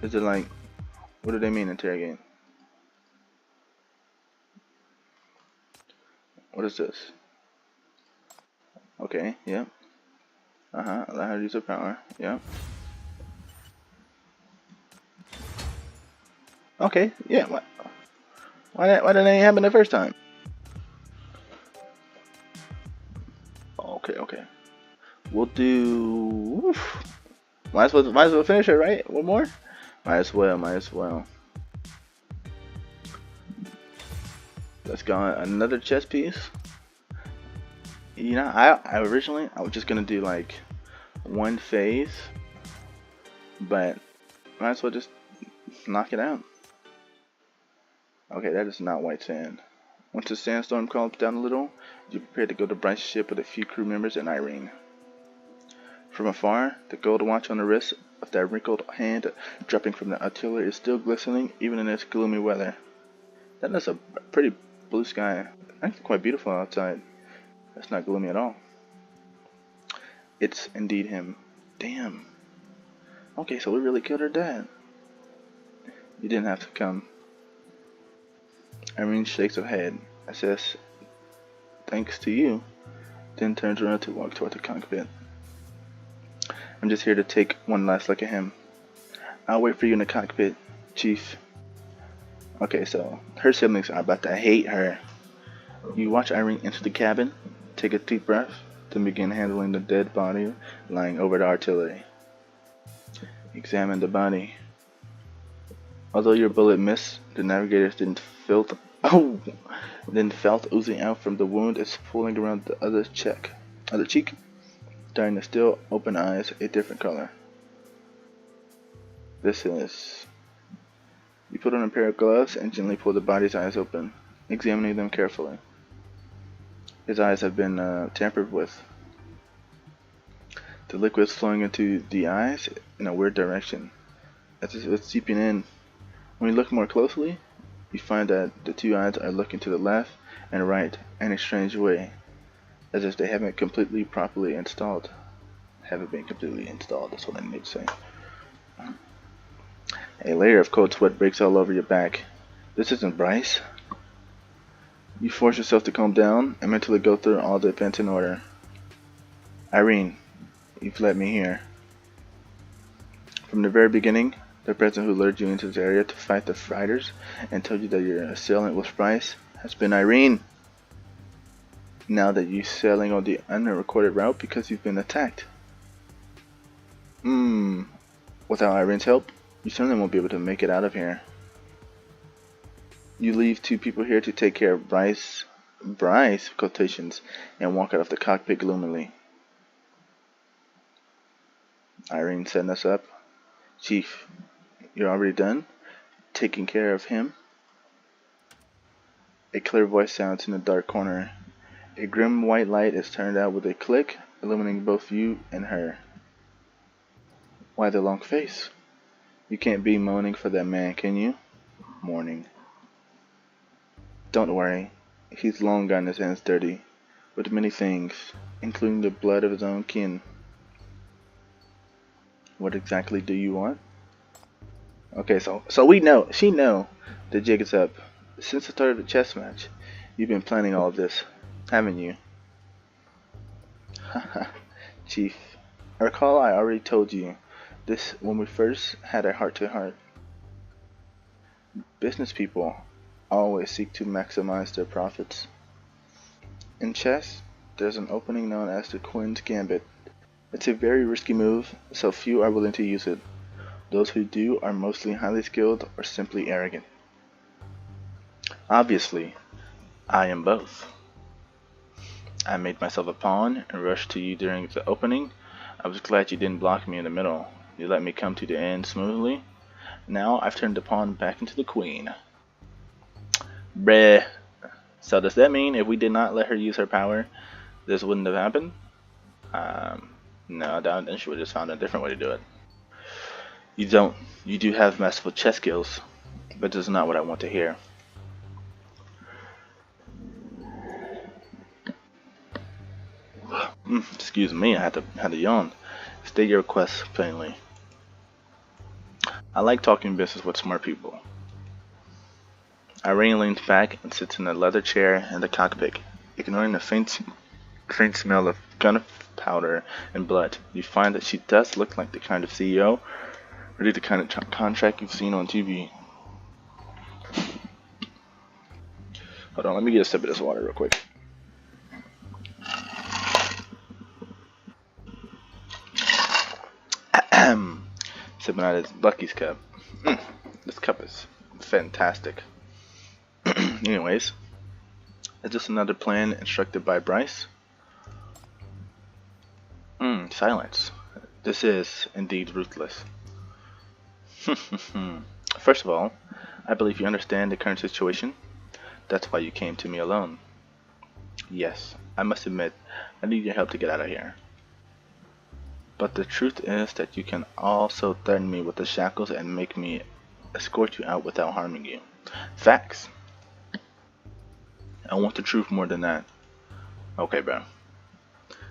Is it like? What do they mean, interrogate? What is this? Okay, yeah. Allow her to use her power. Yeah. Okay, yeah. Why didn't that happen the first time? Okay. We'll do. Oof. Might as well finish it, right? One more. Might as well. Let's go on another chess piece. You know, I originally I was just gonna do like one phase, but might as well just knock it out. Okay, that is not white sand. Once the sandstorm calms down a little, you prepare to go to Bryce's ship with a few crew members and Eirene. From afar, the gold watch on the wrist of that wrinkled hand dropping from the artillery is still glistening even in this gloomy weather. That is a pretty blue sky. Actually quite beautiful outside. That's not gloomy at all. It's indeed him. Damn. Okay, so we really killed her dad. You didn't have to come. Eirene shakes her head and says, thanks to you, then turns around to walk toward the cockpit. I'm just here to take one last look at him. I'll wait for you in the cockpit, Chief. Okay, so her siblings are about to hate her. You watch Eirene enter the cabin, take a deep breath, then begin handling the dead body lying over the artillery. Examine the body. Although your bullet missed, the navigators didn't felt oozing out from the wound is pulling around the other cheek, dyeing the still open eyes a different color. This is. You put on a pair of gloves and gently pull the body's eyes open, examining them carefully. His eyes have been tampered with. The liquid is flowing into the eyes in a weird direction, as if it's seeping in. When you look more closely, you find that the two eyes are looking to the left and right in a strange way, as if they haven't completely properly installed. Haven't been completely installed, that's what I need to say. A layer of cold sweat breaks all over your back. This isn't Bryce. You force yourself to calm down and mentally go through all the events in order. Eirene, you've led me here. From the very beginning, the person who lured you into this area to fight the fighters and told you that your assailant was Bryce has been Eirene. Now that you're sailing on the unrecorded route because you've been attacked. Without Eirene's help, you certainly won't be able to make it out of here. You leave two people here to take care of Bryce quotations, and walk out of the cockpit gloomily. Eirene setting us up. Chief, you're already done taking care of him? A clear voice sounds in the dark corner. A grim white light is turned out with a click, illuminating both you and her. Why the long face? You can't be moaning for that man, can you? Mourning. Don't worry, he's long gotten his hands dirty, with many things, including the blood of his own kin. What exactly do you want? Okay, so she know the jig is up. Since the start of the chess match, you've been planning all of this, haven't you? Haha, Chief, I recall I already told you this when we first had a heart-to-heart. Business people always seek to maximize their profits. In chess, there's an opening known as the Queen's Gambit. It's a very risky move, so few are willing to use it. Those who do are mostly highly skilled or simply arrogant. Obviously, I am both. I made myself a pawn and rushed to you during the opening. I was glad you didn't block me in the middle. You let me come to the end smoothly. Now I've turned the pawn back into the queen. Bleh. So does that mean if we did not let her use her power, this wouldn't have happened? No, then she would have just found a different way to do it. You don't. You do have masterful chess skills, but this is not what I want to hear. Excuse me, I had to yawn. State your request plainly. I like talking business with smart people. Eirene leans back and sits in a leather chair in the cockpit, ignoring the faint smell of gunpowder and blood. You find that she does look like the kind of CEO, really the kind of contract you've seen on TV. Hold on, let me get a sip of this water real quick. Sipping out his Lucky's cup. This cup is fantastic. Anyways, is this another plan instructed by Bryce? Silence. This is indeed ruthless. First of all, I believe you understand the current situation. That's why you came to me alone. Yes, I must admit, I need your help to get out of here. But the truth is that you can also threaten me with the shackles and make me escort you out without harming you. Facts. I want the truth more than that. Okay, bro.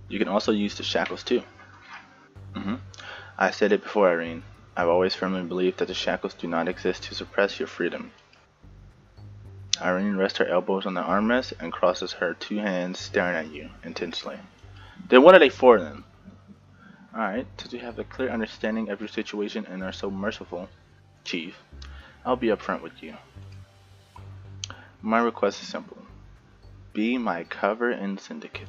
You can also use the shackles too. I said it before, Eirene. I've always firmly believed that the shackles do not exist to suppress your freedom. Eirene rests her elbows on the armrest and crosses her two hands, staring at you intensely. Then what are they for then? Alright, since you have a clear understanding of your situation and are so merciful, Chief, I'll be upfront with you. My request is simple. Be my cover and syndicate.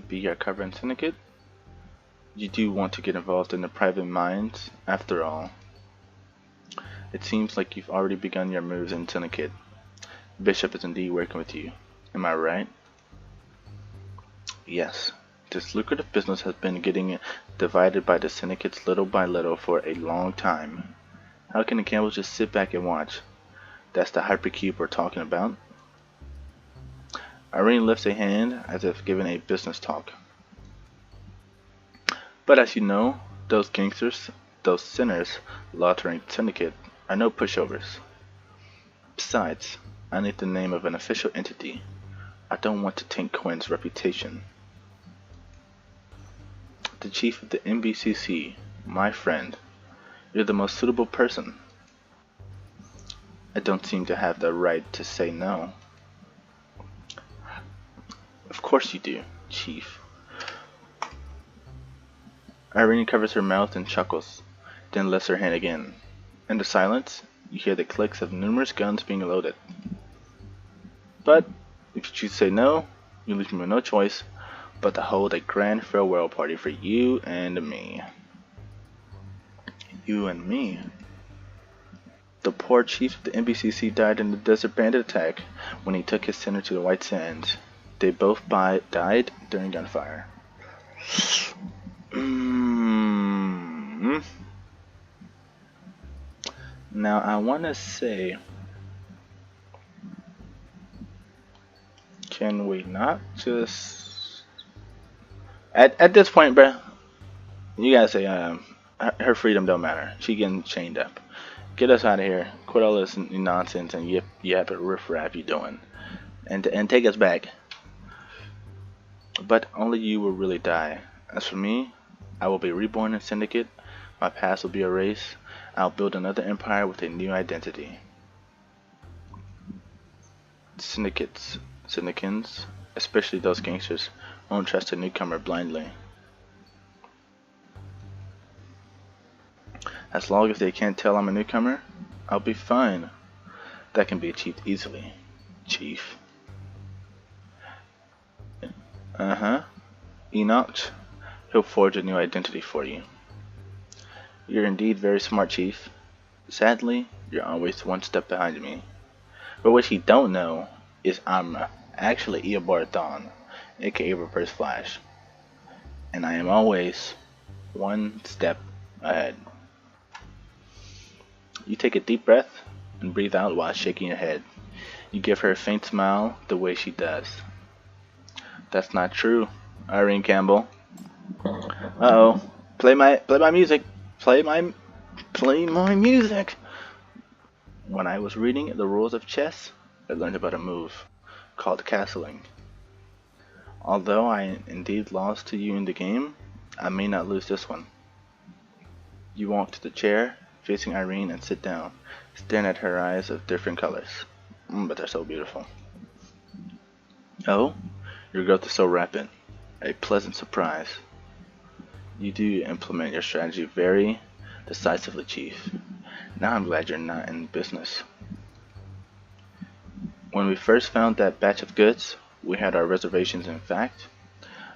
Be your cover and syndicate? You do want to get involved in the private mines, after all. It seems like you've already begun your moves in syndicate. Bishop is indeed working with you. Am I right? Yes. This lucrative business has been getting divided by the syndicates little by little for a long time. How can the Campbells just sit back and watch? That's the hypercube we're talking about. Eirene lifts a hand as if giving a business talk. But as you know, those gangsters, those sinners, laundering syndicate are no pushovers. Besides, I need the name of an official entity. I don't want to taint Quinn's reputation. The chief of the NBCC, my friend. You're the most suitable person. I don't seem to have the right to say no. Of course you do, Chief. Eirene covers her mouth and chuckles, then lifts her hand again. In the silence, you hear the clicks of numerous guns being loaded. But if you choose to say no, you leave me with no choice but to hold a grand farewell party for you and me. You and me? The poor chief of the NBCC died in the Desert Bandit attack when he took his center to the White Sands. They both died during gunfire. Now I want to say, can we not just at this point, bruh? You gotta say, her freedom don't matter. She getting chained up. Get us out of here. Quit all this nonsense and yap at riff-raff you doing, and take us back. But only you will really die. As for me, I will be reborn in Syndicate. My past will be erased. I'll build another empire with a new identity. Syndicans, especially those gangsters, won't trust a newcomer blindly. As long as they can't tell I'm a newcomer, I'll be fine. That can be achieved easily, Chief. Enoch, he'll forge a new identity for you. You're indeed very smart, Chief. Sadly, you're always one step behind me. But what you don't know is I'm actually Eobard Thawne, aka Reverse Flash. And I am always one step ahead. You take a deep breath and breathe out while shaking your head. You give her a faint smile the way she does. That's not true, Eirene Campbell. Uh-oh. Play my music. Play my music. When I was reading the rules of chess, I learned about a move called castling. Although I indeed lost to you in the game, I may not lose this one. You walk to the chair facing Eirene and sit down, staring at her eyes of different colors. But they're so beautiful. Oh, your growth is so rapid. A pleasant surprise. You do implement your strategy very decisively, Chief. Now I'm glad you're not in business. When we first found that batch of goods, we had our reservations. In fact,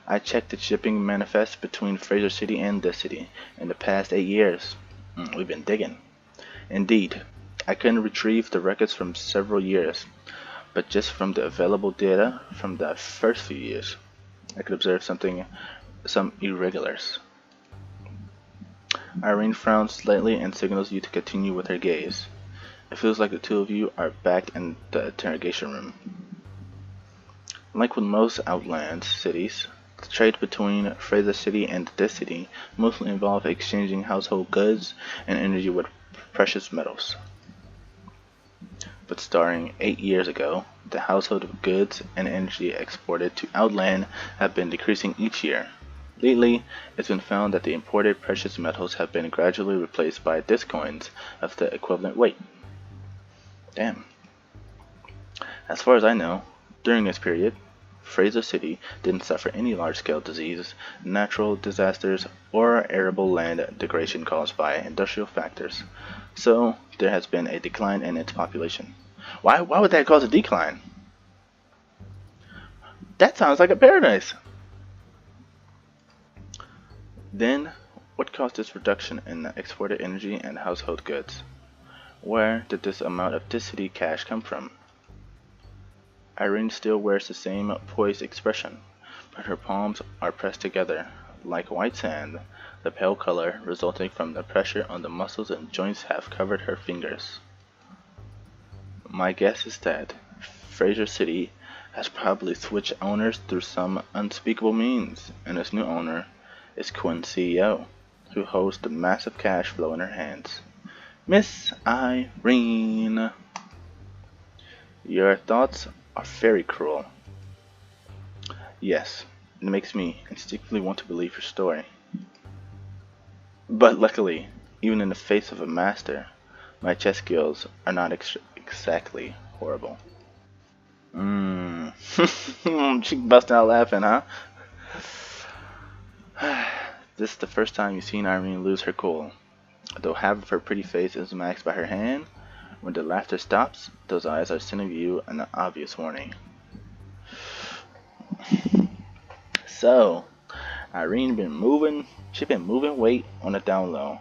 I checked the shipping manifest between Fraser City and this city in the past 8 years. We've been digging. Indeed, I couldn't retrieve the records from several years, but just from the available data from the first few years, I could observe some irregulars. Eirene frowns slightly and signals you to continue with her gaze. It feels like the two of you are back in the interrogation room. Like with most outland cities, the trade between Fraser City and this city mostly involved exchanging household goods and energy with precious metals. But starting 8 years ago, the household goods and energy exported to Outland have been decreasing each year. Lately, it's been found that the imported precious metals have been gradually replaced by discoins of the equivalent weight. Damn. As far as I know, during this period, Fraser City didn't suffer any large-scale diseases, natural disasters, or arable land degradation caused by industrial factors. So, there has been a decline in its population. Why would that cause a decline? That sounds like a paradise. Then, what caused this reduction in exported energy and household goods? Where did this amount of this city cash come from? Eirene still wears the same poised expression, but her palms are pressed together, like white sand, the pale color resulting from the pressure on the muscles and joints have covered her fingers. My guess is that Fraser City has probably switched owners through some unspeakable means, and its new owner is Quinn's CEO, who holds the massive cash flow in her hands. Miss Eirene. Your thoughts are very cruel. Yes, it makes me instinctively want to believe your story. But luckily, even in the face of a master, my chess skills are not exactly horrible. She busting out laughing, huh? This is the first time you've seen Irene lose her cool. Though half of her pretty face is masked by her hand, when the laughter stops, those eyes are sending you an obvious warning. So, Irene she been moving weight on the down low,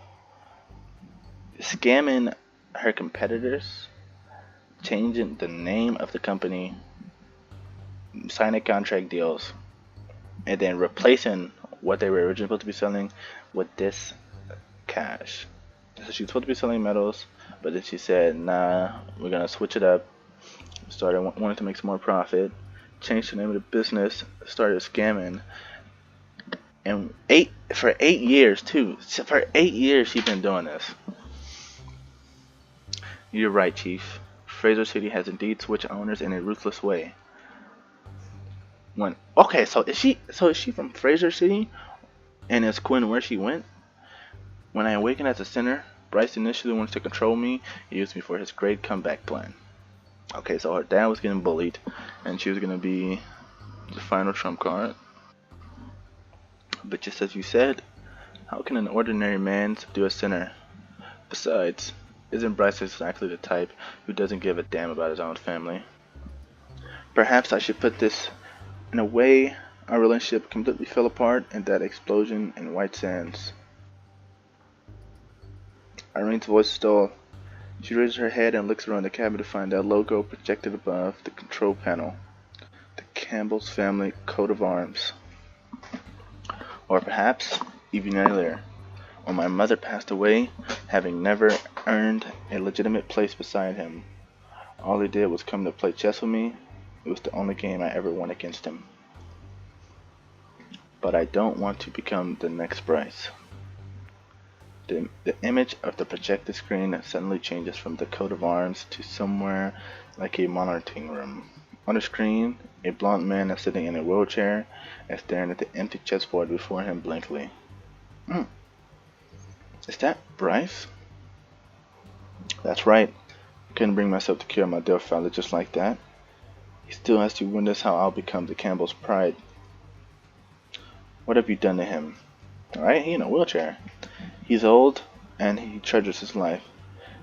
scamming her competitors, changing the name of the company, signing contract deals, and then replacing what they were originally supposed to be selling with this cash. So she was supposed to be selling metals, but then she said, nah, we're gonna switch it up. Started wanting to make some more profit, changed the name of the business, started scamming, and for 8 years too. For 8 years she's been doing this. You're right, Chief. Fraser City has indeed switched owners in a ruthless way. Is she from Fraser City? And is Quinn where she went? When I awakened at the center, Bryce initially wanted to control me. He used me for his great comeback plan. Okay, so her dad was getting bullied, and she was gonna be the final trump card. But just as you said, how can an ordinary man subdue a sinner? Besides, isn't Bryce exactly the type who doesn't give a damn about his own family? Perhaps I should put this in a way our relationship completely fell apart in that explosion in White Sands. Irene's voice stalled. She raises her head and looks around the cabin to find that logo projected above the control panel. The Campbell's family coat of arms. Or perhaps, even earlier, when my mother passed away, having never earned a legitimate place beside him. All he did was come to play chess with me. It was the only game I ever won against him. But I don't want to become the next Bryce. The image of the projected screen suddenly changes from the coat of arms to somewhere like a monitoring room. On the screen, a blond man is sitting in a wheelchair and staring at the empty chessboard before him blankly. Is that Bryce? That's right. I couldn't bring myself to kill my dear father just like that. He still has to witness how I'll become the Campbell's pride. What have you done to him? Alright, he's in a wheelchair. He's old, and he treasures his life.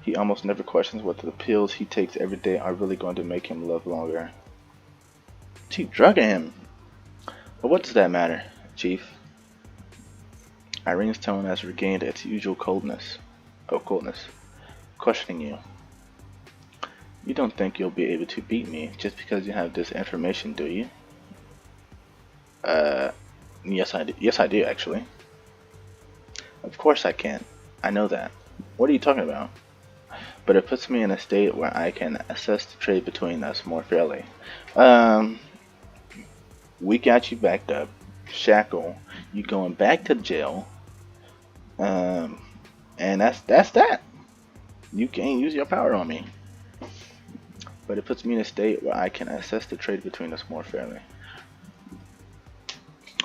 He almost never questions whether the pills he takes every day are really going to make him live longer. She drugging him. But what does that matter, Chief? Irene's tone has regained its usual coldness, questioning you. You don't think you'll be able to beat me just because you have this information, do you? Yes I do. Yes I do, actually. Of course I can. I know that. What are you talking about? But it puts me in a state where I can assess the trade between us more fairly. We got you backed up, shackle. You going back to jail. And that's that. You can't use your power on me. But it puts me in a state where I can assess the trade between us more fairly.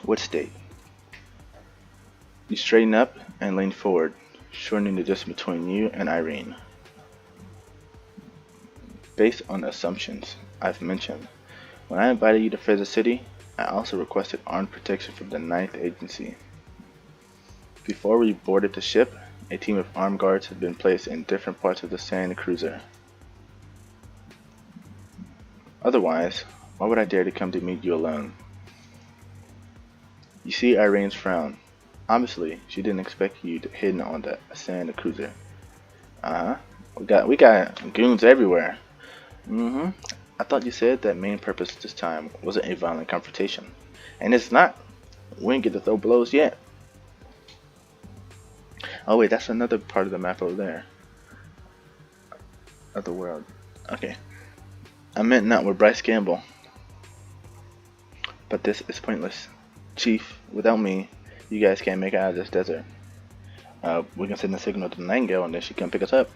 What state? You straighten up and lean forward, shortening the distance between you and Eirene. Based on the assumptions I've mentioned, when I invited you to Fraser City, I also requested armed protection from the 9th Agency. Before we boarded the ship, a team of armed guards had been placed in different parts of the sand cruiser. Otherwise, why would I dare to come to meet you alone? You see Irene's frown. Obviously, she didn't expect you hidden on the sand cruiser. We got goons everywhere. I thought you said that main purpose this time wasn't a violent confrontation. And it's not. We ain't get to throw blows yet. Oh wait, that's another part of the map over there. Of the world. Okay. I meant not with Bryce Gamble. But this is pointless. Chief, without me, you guys can't make it out of this desert. We can send a signal to Nightingale and then she can pick us up.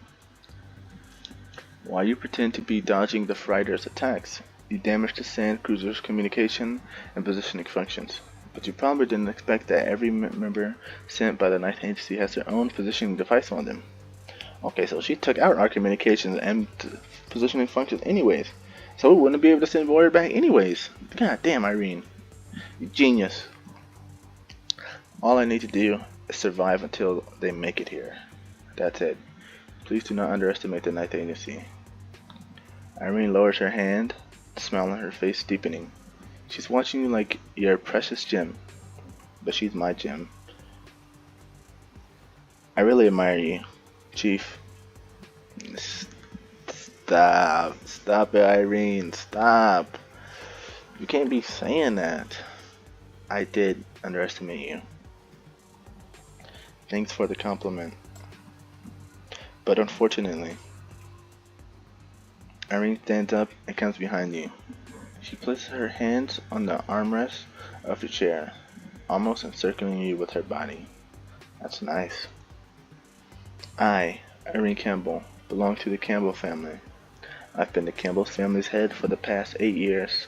While you pretend to be dodging the Frighter's attacks, you damage the sand cruiser's communication and positioning functions. But you probably didn't expect that every member sent by the Night Agency has their own positioning device on them. Okay, so she took out our communications and positioning functions anyways. So we wouldn't be able to send Warrior back anyways. God damn, Eirene. You genius. All I need to do is survive until they make it here. That's it. Please do not underestimate the Night Agency. Eirene lowers her hand, the smile on her face deepening. She's watching you like you're a precious gem. But she's my gem. I really admire you, Chief. Stop. Stop it, Eirene. Stop. You can't be saying that. I did underestimate you. Thanks for the compliment. But unfortunately, Eirene stands up and comes behind you. She places her hands on the armrest of your chair, almost encircling you with her body. That's nice. I, Eirene Campbell, belong to the Campbell family. I've been the Campbell family's head for the past 8 years.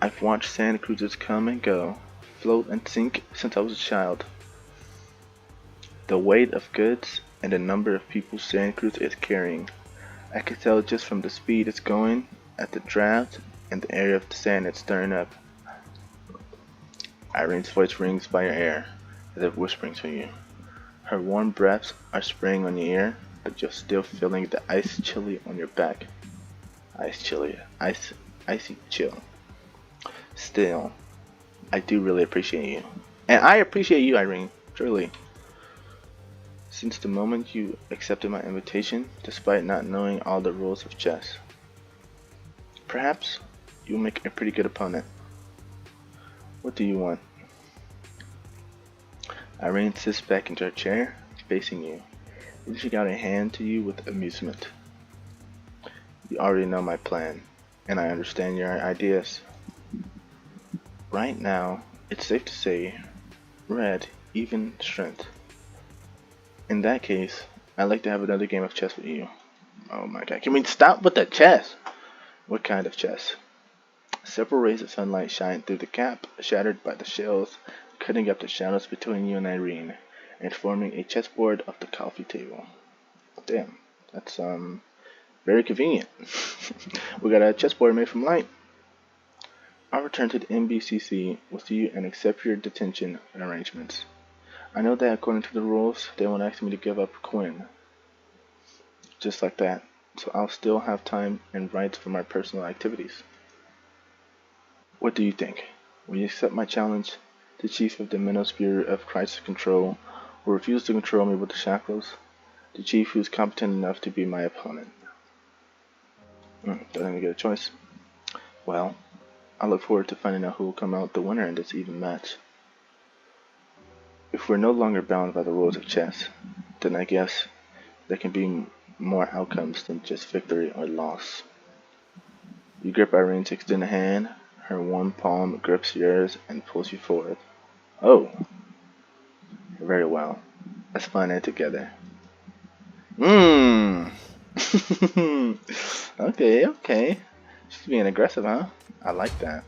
I've watched sand cruisers come and go, float and sink since I was a child. The weight of goods and the number of people sand cruiser is carrying. I can tell just from the speed it's going, at the draft, and the area of the sand it's stirring up. Irene's voice rings by your ear, as if whispering to you. Her warm breaths are spraying on your ear, but you're still feeling the ice chilly on your back. Icy chill. Still, I do really appreciate you. And I appreciate you, Eirene, truly. Since the moment you accepted my invitation, despite not knowing all the rules of chess. Perhaps you'll make a pretty good opponent. What do you want? Eirene sits back into her chair, facing you, reaching out a hand to you with amusement. You already know my plan, and I understand your ideas. Right now, it's safe to say, red, even strength. In that case, I'd like to have another game of chess with you. Oh my god, can we stop with the chess? What kind of chess? Several rays of sunlight shine through the cap, shattered by the shells, cutting up the shadows between you and Eirene, and forming a chessboard of the coffee table. Damn, that's very convenient. We got a chessboard made from light. I'll return to the NBCC with you and accept your detention arrangements. I know that according to the rules, they won't ask me to give up Quinn. Just like that. So I'll still have time and rights for my personal activities. What do you think? Will you accept my challenge? The chief of the Minos Bureau of Crisis Control will refuse to control me with the shackles. The chief who is competent enough to be my opponent. Doesn't even get a choice. Well, I look forward to finding out who will come out the winner in this even match. If we're no longer bound by the rules of chess, then I guess there can be more outcomes than just victory or loss. You grip Eirene's extended hand, her warm palm grips yours and pulls you forward. Oh, very well. Let's find it together. Okay. She's being aggressive, huh? I like that.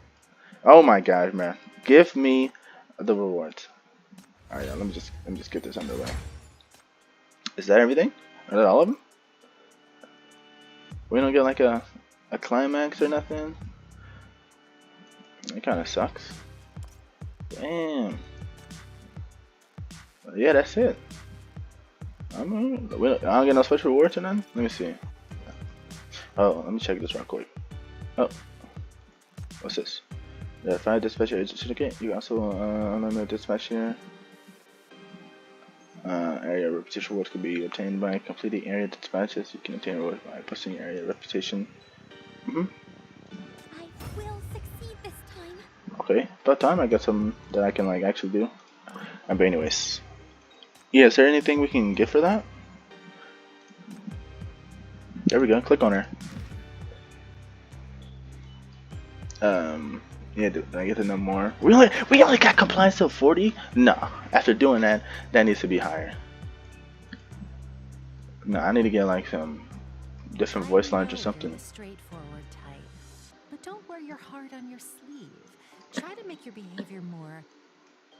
Oh my gosh, man. Give me the rewards. Alright, let me just get this underway. Is that everything? Are that all of them? We don't get like a climax or nothing? It kinda sucks. Damn. Yeah, that's it. I don't get no special rewards or nothing? Let me see. Oh, let me check this real quick. Oh. What's this? Yeah, 5 dispatcher agent certificate. You also unlimited dispatch here. Area reputation rewards can be obtained by completing area dispatches. You can obtain rewards by boosting your area reputation. I will succeed this time. Okay, about time I got something that I can like actually do. But anyways, Yeah, is there anything we can get for that? There we go. Click on her. Yeah, I get to know more. We only got compliance till 40? No. After doing that, that needs to be higher. No, I need to get like some different voice lines or something. Straightforward type, but don't wear your heart on your sleeve. Try to make your behavior more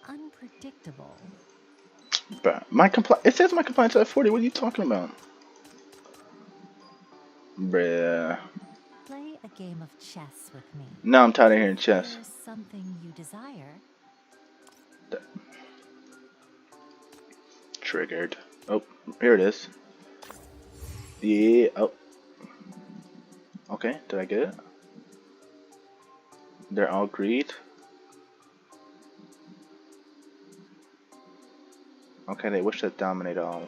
unpredictable. But it says my compliance at 40. What are you talking about? Bruh. Play a game of chess with me. No, I'm tired of hearing chess. There's something you desire. Triggered. Oh, here it is. Yeah. Oh. Okay, did I get it? They're all greed. Okay, they wish to dominate all.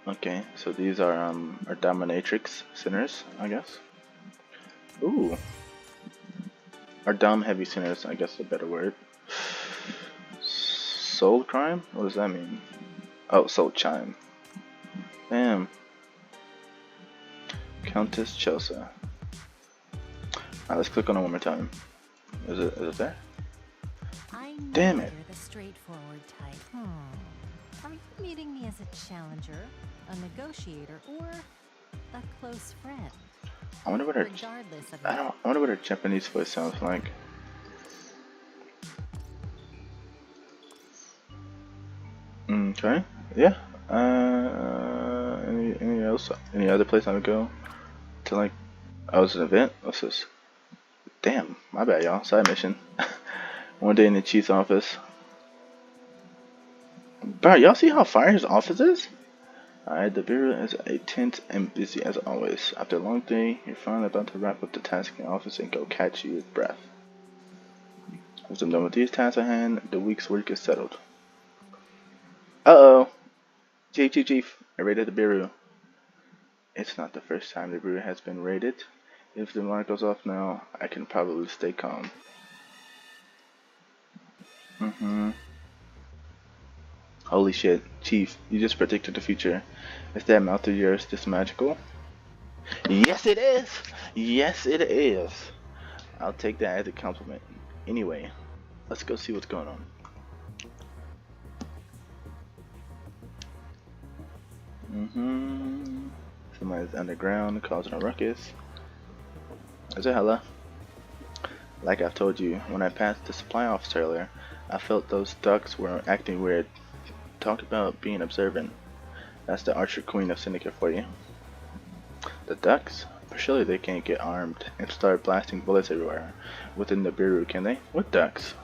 Okay, so these are our dominatrix sinners, I guess. Ooh. Our dumb heavy sinners, I guess is a better word. Soul crime? What does that mean? Oh, soul chime. Damn. Countess Chelsea. Alright, let's click on it one more time. Is it there? Damn it. You're the straightforward type. Are you meeting me as a challenger, a negotiator, or a close friend? I wonder what her Regardless of I wonder what her Japanese voice sounds like. Okay. Yeah. Any other place I would go to like? Oh, it's an event. What's this? Damn, my bad, y'all. Side mission. One day in the chief's office. Bro, y'all see how fire his office is? Alright, the bureau is a tense and busy as always. After a long day, you're finally about to wrap up the task in the office and go catch your breath. Once I'm done with these tasks at hand, the week's work is settled. Uh-oh. Chief, I raided the bureau. It's not the first time the bureau has been raided. If the alarm goes off now, I can probably stay calm. Holy shit, Chief, you just predicted the future. Is that mouth of yours this magical? Yes it is! Yes it is! I'll take that as a compliment. Anyway, let's go see what's going on. Somebody's underground causing a ruckus. Is it hella? Like I've told you, when I passed the supply office earlier, I felt those ducks were acting weird. Talk about being observant. That's the Archer Queen of Syndicate for you. The ducks? But surely they can't get armed and start blasting bullets everywhere within the bureau, can they? What ducks?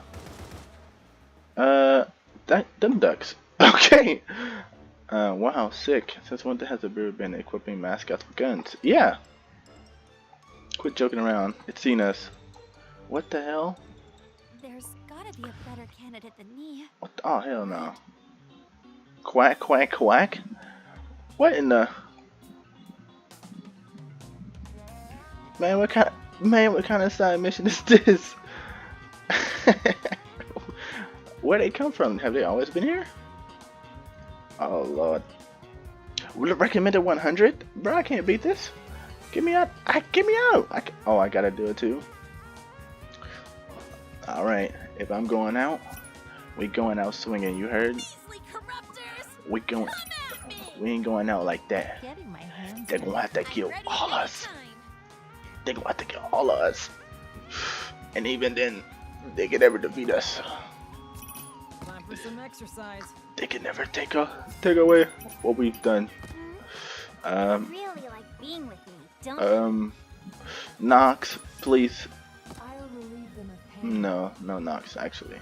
Them ducks. Okay. Wow, sick. Since when has the bureau been equipping mascots with guns? Yeah. Quit joking around. It's seen us. What the hell? There's gotta be a better candidate than me. What the, oh hell no. Quack quack quack? What in the Man, what kind of side mission is this? Where they come from? Have they always been here? Oh lord. Recommended 100? Bro, I can't beat this. Get me out. Get me out. Oh, I gotta do it too. Alright, if I'm going out, we going out swinging, you heard? We ain't going out like that. They're gonna have to kill all us. They're gonna have to kill all of us. And even then, they can never defeat us. Time for some exercise. They can never take away what we've done. Really like being with me, don't Nox, please. I'll relieve them of pain. No, Nox, actually.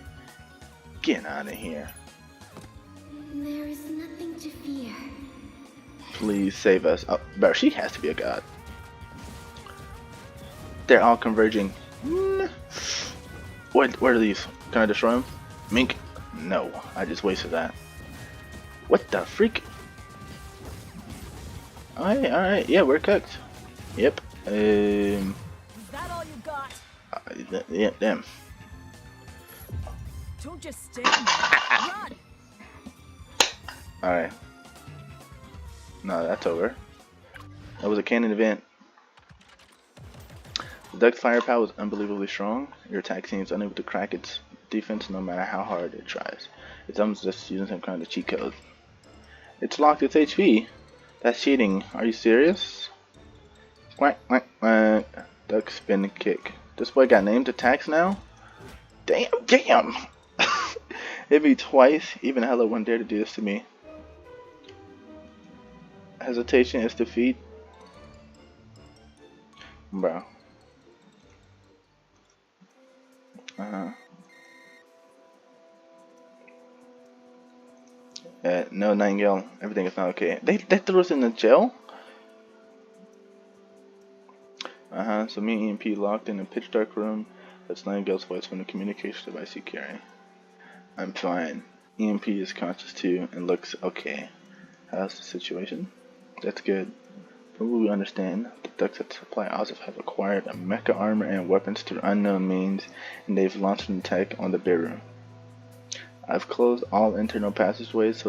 Get out of here. There is nothing to fear. Please save us. Oh, bro, she has to be a god. They're all converging. What are these? Can I destroy them? Mink? No, I just wasted that. What the freak? Alright, yeah, we're cooked. Yep. Is that all you got? Yeah, damn. Don't just stand there. Run! Alright. No, that's over. That was a canon event. The duck's firepower is unbelievably strong. Your attack seems unable to crack its defense no matter how hard it tries. It's almost just using some kind of cheat code. It's locked its HP. That's cheating. Are you serious? Quack, quack, quack. Duck spin kick. This boy got named attacks now? Damn, damn! Hit me twice. Even Hello wouldn't dare to do this to me. Hesitation is defeat. Bro. No, Nightingale. Everything is not okay. They threw us in the jail? So me and EMP locked in a pitch dark room. That's Nightingale's voice from the communication device you carry. I'm fine. EMP is conscious too and looks okay. How's the situation? That's good. From what we understand, the ducks at Supply Osif have acquired a mecha armor and weapons through unknown means, and they've launched an attack on the Beru. I've closed all internal passageways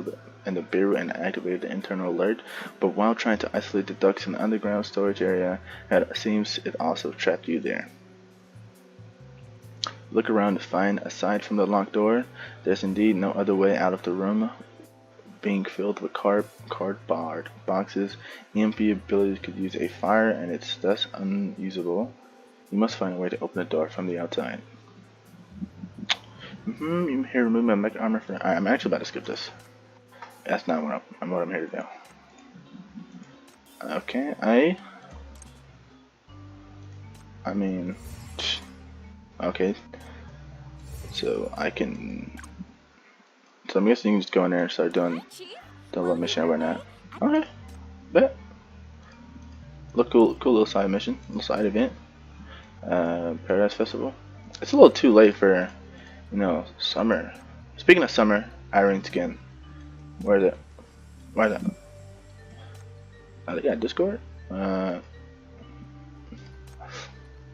in the Beru and activated the internal alert, but while trying to isolate the ducks in the underground storage area, it seems it also trapped you there. Look around to find, aside from the locked door, there's indeed no other way out of the room, being filled with cardboard boxes. EMP abilities could use a fire and it's thus unusable. You must find a way to open the door from the outside. You here remove my mech armor for. I'm actually about to skip this. That's not what I'm here to do. Okay, I mean, okay. So I can. So I'm guessing you can just go in there and start doing the little mission right now. Okay, bet. Look cool little side mission, little side event. Paradise Festival. It's a little too late for, you know, summer. Speaking of summer, Eirene skin. Where's it? Where's it? Oh, they got Discord?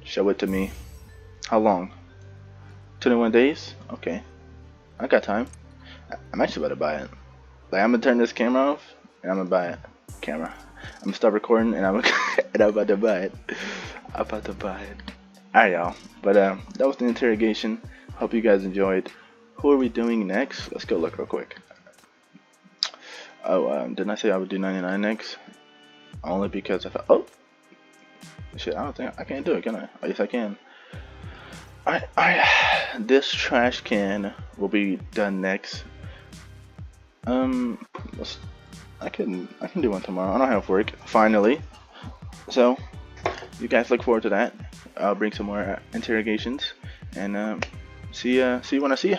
Show it to me. How long? 21 days? Okay. I got time. I'm actually about to buy it. Like, I'm gonna turn this camera off and I'm gonna buy it. Camera. I'm gonna stop recording and I'm about to buy it. I'm about to buy it. Alright, y'all. But that was the interrogation. Hope you guys enjoyed. Who are we doing next? Let's go look real quick. Oh, didn't I say I would do 99 next? Only because I thought. Oh, shit! I don't think I can't do it, can I? Oh, yes, I can. Alright. This trash can will be done next. I can do one tomorrow. I don't have work finally, so you guys look forward to that. I'll bring some more interrogations and see you when I see you.